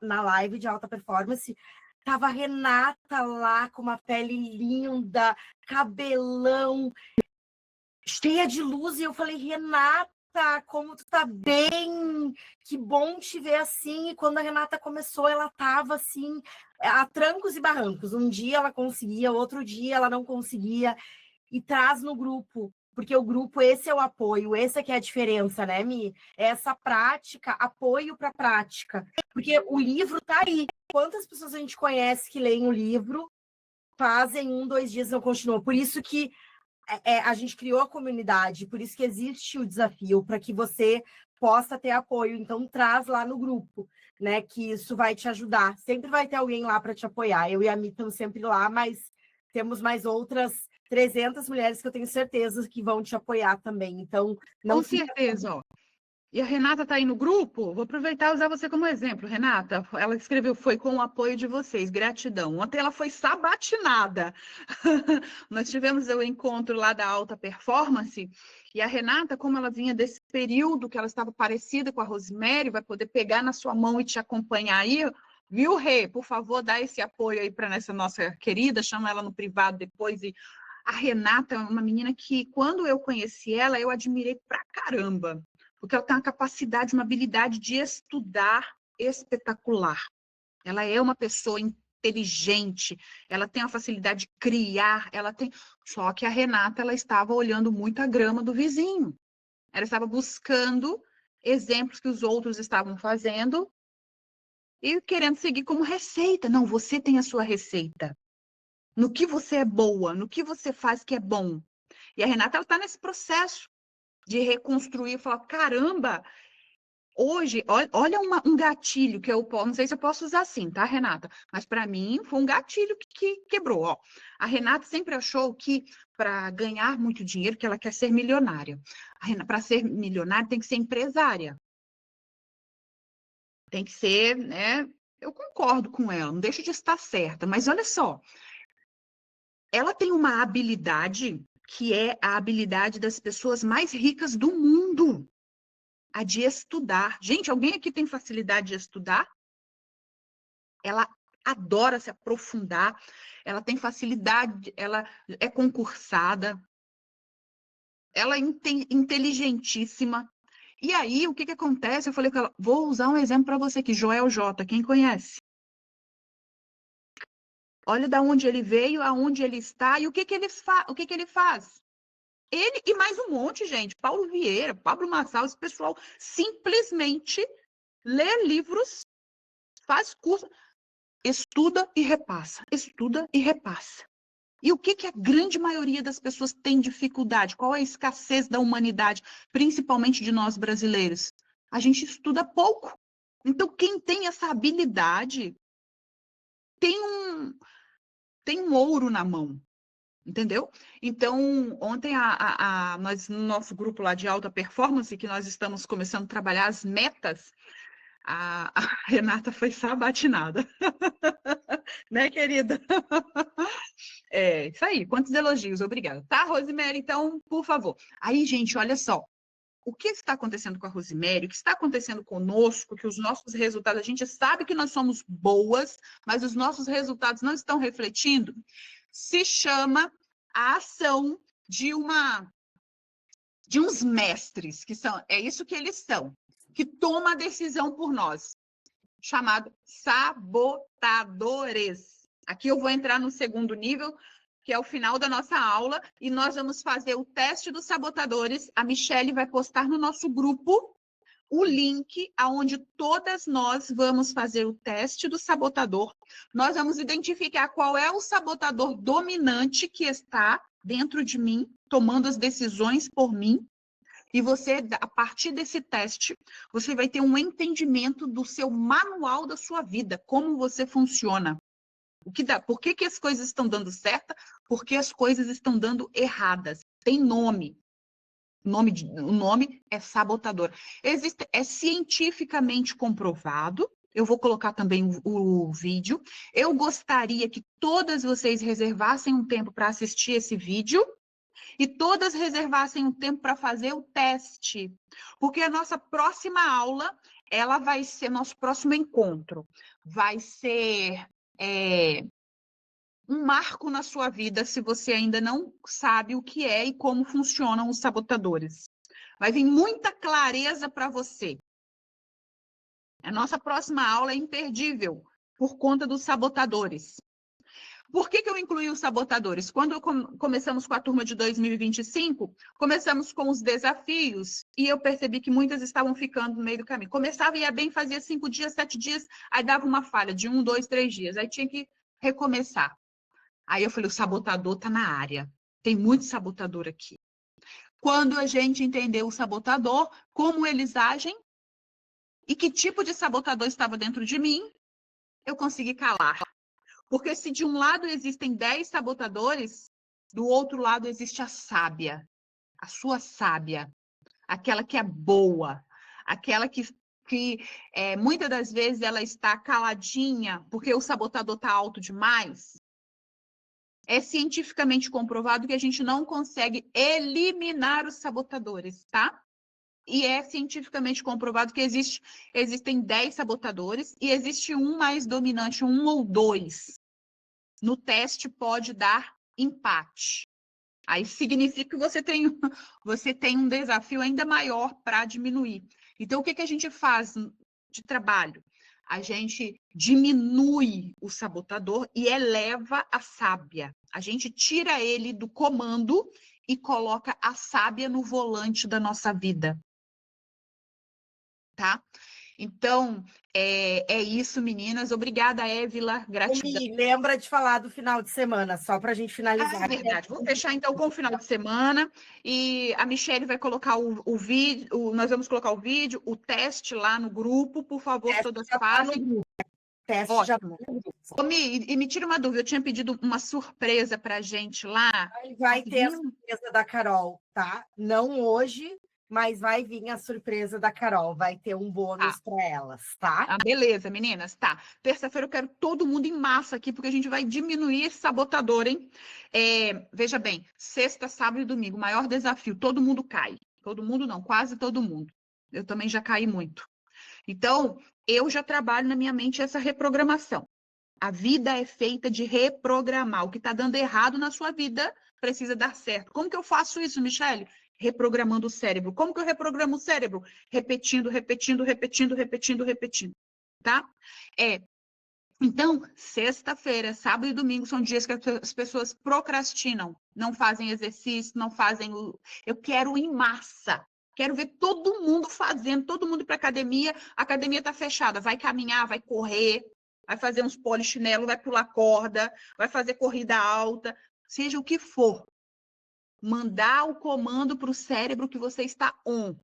live de alta performance. Tava a Renata lá com uma pele linda, cabelão, cheia de luz, e eu falei: Renata, como tu tá bem? Que bom te ver assim. E quando a Renata começou, ela tava assim, a trancos e barrancos. Um dia ela conseguia, outro dia ela não conseguia. E traz no grupo, porque o grupo, esse é o apoio, essa que é a diferença, né, Mi? É essa prática, apoio para prática. Porque o livro tá aí. Quantas pessoas a gente conhece que leem o livro, fazem 1, 2 dias e não continuam? Por isso que a gente criou a comunidade, por isso que existe o desafio, para que você possa ter apoio. Então, traz lá no grupo, né? Que isso vai te ajudar. Sempre vai ter alguém lá para te apoiar. Eu e a Mi estamos sempre lá, mas temos mais outras 300 mulheres que eu tenho certeza que vão te apoiar também. Então, não Com certeza, ó. E a Renata está aí no grupo, vou aproveitar e usar você como exemplo. Renata, ela escreveu, foi com o apoio de vocês, gratidão. Ontem ela foi sabatinada. Nós tivemos o encontro lá da alta performance, e a Renata, como ela vinha desse período que ela estava parecida com a Rosemary, vai poder pegar na sua mão e te acompanhar aí, viu, Rê? Por favor, dá esse apoio aí para essa nossa querida, chama ela no privado depois. E a Renata é uma menina que, quando eu conheci ela, eu admirei pra caramba, porque ela tem uma capacidade, uma habilidade de estudar espetacular. Ela é uma pessoa inteligente, ela tem a facilidade de criar, ela tem... Só que a Renata, ela estava olhando muito a grama do vizinho. Ela estava buscando exemplos que os outros estavam fazendo e querendo seguir como receita. Não, você tem a sua receita. No que você é boa, no que você faz que é bom. E a Renata, ela está nesse processo de reconstruir, falar, caramba, hoje, olha um gatilho que eu posso, não sei se eu posso usar assim, tá, Renata? Mas para mim foi um gatilho que quebrou, ó. A Renata sempre achou que para ganhar muito dinheiro, que ela quer ser milionária. Para ser milionária tem que ser empresária. Tem que ser, né? Eu concordo com ela, não deixo de estar certa, mas olha só, ela tem uma habilidade que é a habilidade das pessoas mais ricas do mundo, a de estudar. Gente, alguém aqui tem facilidade de estudar? Ela adora se aprofundar, ela tem facilidade, ela é concursada, ela é inteligentíssima. E aí, o que que acontece? Eu falei com ela, vou usar um exemplo para você aqui, Joel J, quem conhece? Olha da onde ele veio, aonde ele está e o que que ele faz. Ele e mais um monte, gente. Paulo Vieira, Pablo Marçal, esse pessoal simplesmente lê livros, faz curso, estuda e repassa, estuda e repassa. E o que que a grande maioria das pessoas tem dificuldade? Qual é a escassez da humanidade, principalmente de nós brasileiros? A gente estuda pouco. Então, quem tem essa habilidade tem um ouro na mão. Entendeu? Então, ontem, nós, no nosso grupo lá de alta performance, que nós estamos começando a trabalhar as metas, a Renata foi sabatinada. Né, querida? É, isso aí, quantos elogios, obrigada. Tá, Rosemary? Então, por favor. Aí, gente, olha só. O que está acontecendo com a Rosemary? O que está acontecendo conosco? Que os nossos resultados, a gente sabe que nós somos boas, mas os nossos resultados não estão refletindo. Se chama a ação de uns mestres, que são, é isso que eles são, que toma a decisão por nós, chamado sabotadores. Aqui eu vou entrar no segundo nível, que é o final da nossa aula, e nós vamos fazer o teste dos sabotadores. A Michelle vai postar no nosso grupo o link aonde todas nós vamos fazer o teste do sabotador. Nós vamos identificar qual é o sabotador dominante que está dentro de mim, tomando as decisões por mim. E você, a partir desse teste, você vai ter um entendimento do seu manual da sua vida, como você funciona. Por que as coisas estão dando certo? Porque as coisas estão dando erradas. Tem nome. O nome é sabotador. É cientificamente comprovado. Eu vou colocar também o vídeo. Eu gostaria que todas vocês reservassem um tempo para assistir esse vídeo e todas reservassem um tempo para fazer o teste. Porque a nossa próxima aula, ela vai ser, nosso próximo encontro, vai ser um marco na sua vida se você ainda não sabe o que é e como funcionam os sabotadores. Vai vir muita clareza para você. A nossa próxima aula é imperdível por conta dos sabotadores. Por que eu incluí os sabotadores? Quando começamos com a turma de 2025, começamos com os desafios e eu percebi que muitas estavam ficando no meio do caminho. Começava e ia bem, fazia 5 dias, 7 dias, aí dava uma falha de 1, 2, 3 dias. Aí tinha que recomeçar. Aí eu falei, o sabotador está na área. Tem muito sabotador aqui. Quando a gente entendeu o sabotador, como eles agem e que tipo de sabotador estava dentro de mim, eu consegui calar. Porque se de um lado existem 10 sabotadores, do outro lado existe a sábia, a sua sábia, aquela que é boa, aquela que muitas das vezes ela está caladinha porque o sabotador está alto demais. É cientificamente comprovado que a gente não consegue eliminar os sabotadores, tá? E é cientificamente comprovado que existem 10 sabotadores e existe um mais dominante, 1 ou 2. No teste pode dar empate. Aí significa que você tem um desafio ainda maior para diminuir. Então, o que a gente faz de trabalho? A gente diminui o sabotador e eleva a sábia. A gente tira ele do comando e coloca a sábia no volante da nossa vida. Tá? Então, é isso, meninas. Obrigada, Évila. Gratidão. Me lembra de falar do final de semana, só para a gente finalizar. É verdade. Vou fechar, então, com o final de semana. E a Michelle vai colocar o vídeo, nós vamos colocar o vídeo, o teste lá no grupo. Por favor, todas façam. Teste já Ótimo. E me tira uma dúvida, eu tinha pedido uma surpresa para a gente lá. vai ter a surpresa da Carol, tá? Não hoje, mas vai vir a surpresa da Carol. Vai ter um bônus para elas, tá? Ah, beleza, meninas. Tá. Terça-feira eu quero todo mundo em massa aqui, porque a gente vai diminuir esse sabotador, hein? Veja bem, sexta, sábado e domingo, maior desafio, todo mundo cai. Todo mundo não, quase todo mundo. Eu também já caí muito. Então, eu já trabalho na minha mente essa reprogramação. A vida é feita de reprogramar. O que está dando errado na sua vida precisa dar certo. Como que eu faço isso, Michelle? reprogramando o cérebro. Como que eu reprogramo o cérebro? Repetindo, repetindo, repetindo, repetindo, repetindo, tá? Então, sexta-feira, sábado e domingo são dias que as pessoas procrastinam, não fazem exercício, não fazem o... Eu quero em massa, quero ver todo mundo fazendo, todo mundo ir para a academia está fechada, vai caminhar, vai correr, vai fazer uns polichinelo, vai pular corda, vai fazer corrida alta, seja o que for. Mandar o comando para o cérebro que você está on.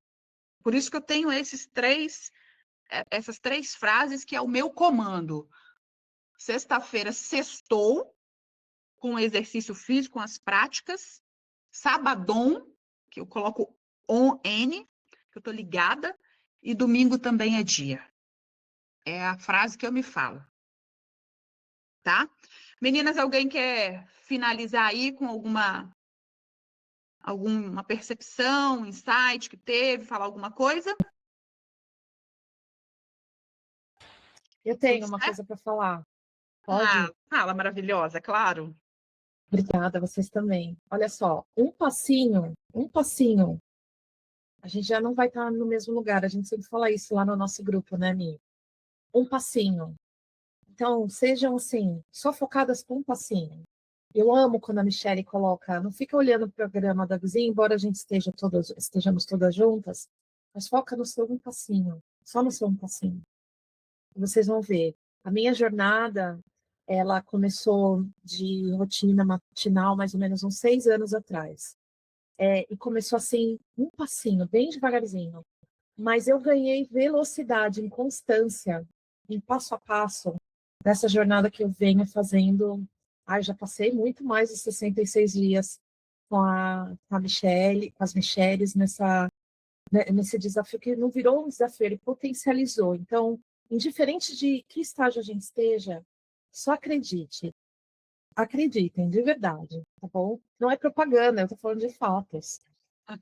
Por isso que eu tenho essas três frases que é o meu comando. Sexta-feira, sextou, com exercício físico, com as práticas. Sabadão, que eu coloco on-n, que eu estou ligada. E domingo também é dia. É a frase que eu me falo. Tá? Meninas, alguém quer finalizar aí com alguma percepção, insight que teve, falar alguma coisa? Eu tenho uma coisa para falar. Pode? Fala, maravilhosa, claro. Obrigada, vocês também. Olha só, um passinho, a gente já não vai estar no mesmo lugar. A gente sempre fala isso lá no nosso grupo, né, Mi? Um passinho. Então, sejam assim, só focadas com um passinho. Eu amo quando a Michelle coloca, não fica olhando o programa da vizinha, embora a gente estejamos todas juntas, mas foca no seu um passinho, só no seu um passinho. Vocês vão ver. A minha jornada, ela começou de rotina matinal mais ou menos uns 6 anos atrás. E começou assim, um passinho, bem devagarzinho. Mas eu ganhei velocidade, em constância, em passo a passo, nessa jornada que eu venho fazendo. Já passei muito mais de 66 dias com a Michelle, com as Michelles, nesse desafio que não virou um desafio, ele potencializou. Então, indiferente de que estágio a gente esteja, só acredite. Acreditem, de verdade, tá bom? Não é propaganda, eu tô falando de fatos.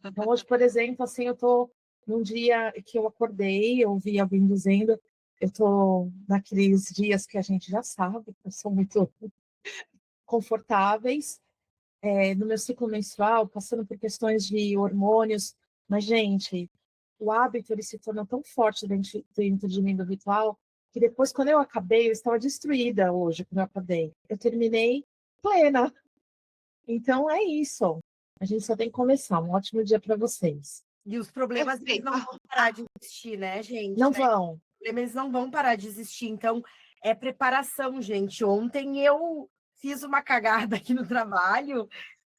Então, hoje, por exemplo, assim, eu tô num dia que eu acordei, eu ouvi alguém dizendo, eu tô naqueles dias que a gente já sabe, que são muito confortáveis, no meu ciclo menstrual, passando por questões de hormônios, mas, gente, o hábito ele se tornou tão forte dentro de mim do ritual que depois, quando eu acabei, eu estava destruída hoje, quando eu acabei. Eu terminei plena. Então, é isso. A gente só tem que começar. Um ótimo dia para vocês. E os problemas eles não vão parar de existir, né, gente? Não vão. Os problemas eles não vão parar de existir. Então, é preparação, gente. Ontem eu fiz uma cagada aqui no trabalho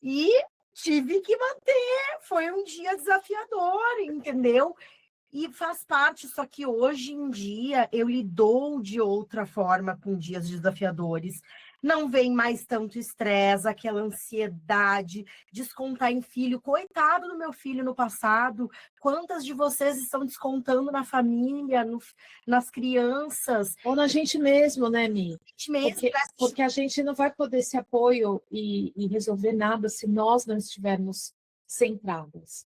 e tive que manter. Foi um dia desafiador, entendeu? E faz parte, só que hoje em dia eu lido de outra forma com dias desafiadores. Não vem mais tanto estresse, aquela ansiedade, descontar em filho. Coitado do meu filho no passado. Quantas de vocês estão descontando na família, nas crianças? Ou na gente mesmo, né, Mi? Porque a gente não vai poder esse apoio e resolver nada se nós não estivermos centradas.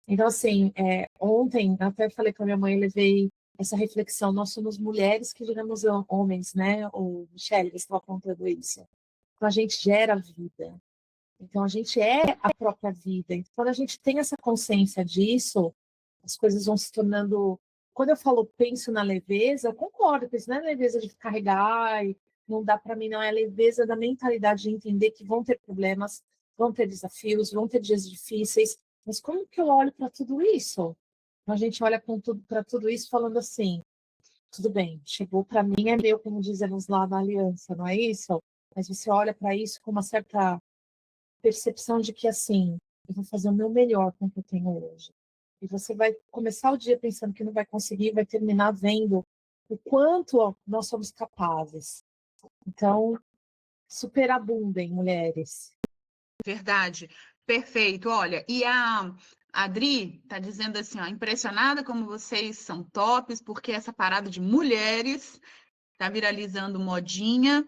Então, assim, ontem, até falei com a minha mãe, levei essa reflexão, nós somos mulheres que geramos homens, né? O Michelle estava contando isso. Então, a gente gera vida. Então, a gente é a própria vida. Então, quando a gente tem essa consciência disso, as coisas vão se tornando... Quando eu falo penso na leveza, eu concordo, penso não é leveza de carregar, e não dá para mim, não, é a leveza da mentalidade de entender que vão ter problemas, vão ter desafios, vão ter dias difíceis, mas como que eu olho para tudo isso? A gente olha para tudo isso falando assim, tudo bem, chegou para mim, é meu, como dizemos lá na aliança, não é isso? Mas você olha para isso com uma certa percepção de que, assim, eu vou fazer o meu melhor com o que eu tenho hoje. E você vai começar o dia pensando que não vai conseguir, vai terminar vendo o quanto nós somos capazes. Então, superabundem, mulheres. Verdade. Perfeito. Olha, e a Adri está dizendo assim, ó, impressionada como vocês são tops, porque essa parada de mulheres está viralizando modinha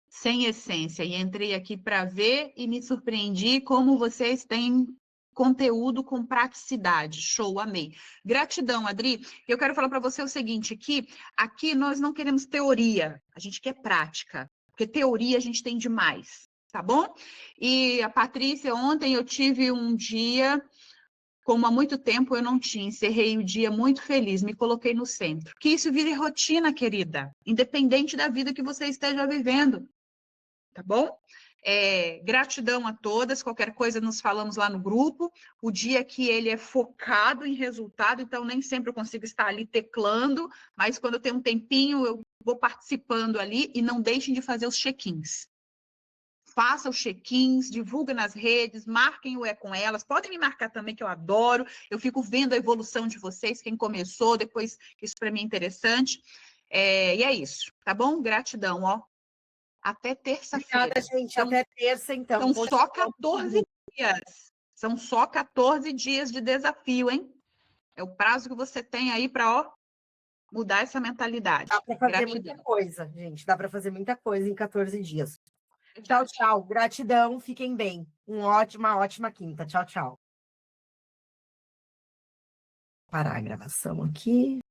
sem essência. E entrei aqui para ver e me surpreendi como vocês têm conteúdo com praticidade. Show, amei. Gratidão, Adri. Eu quero falar para você o seguinte, aqui nós não queremos teoria, a gente quer prática, porque teoria a gente tem demais. tá bom? E a Patrícia, ontem eu tive um dia, como há muito tempo eu não tinha, encerrei o dia muito feliz, me coloquei no centro. Que isso vire rotina, querida, independente da vida que você esteja vivendo, tá bom? Gratidão a todas, qualquer coisa nos falamos lá no grupo. O dia que ele é focado em resultado, então nem sempre eu consigo estar ali teclando, mas quando eu tenho um tempinho eu vou participando ali, e não deixem de fazer os check-ins. Faça os check-ins, divulga nas redes, marquem o com elas, podem me marcar também, que eu adoro, eu fico vendo a evolução de vocês, quem começou, depois, isso para mim é interessante. E é isso, tá bom? Gratidão, ó. Até terça-feira. Obrigada, gente. Até terça, então. São só 14 dias. São só 14 dias de desafio, hein? É o prazo que você tem aí para mudar essa mentalidade. Dá para fazer Gratidão. muita coisa, gente. Dá para fazer muita coisa em 14 dias. Tchau, tchau. Gratidão. Fiquem bem. Uma ótima quinta. Tchau, tchau. Parar a gravação aqui.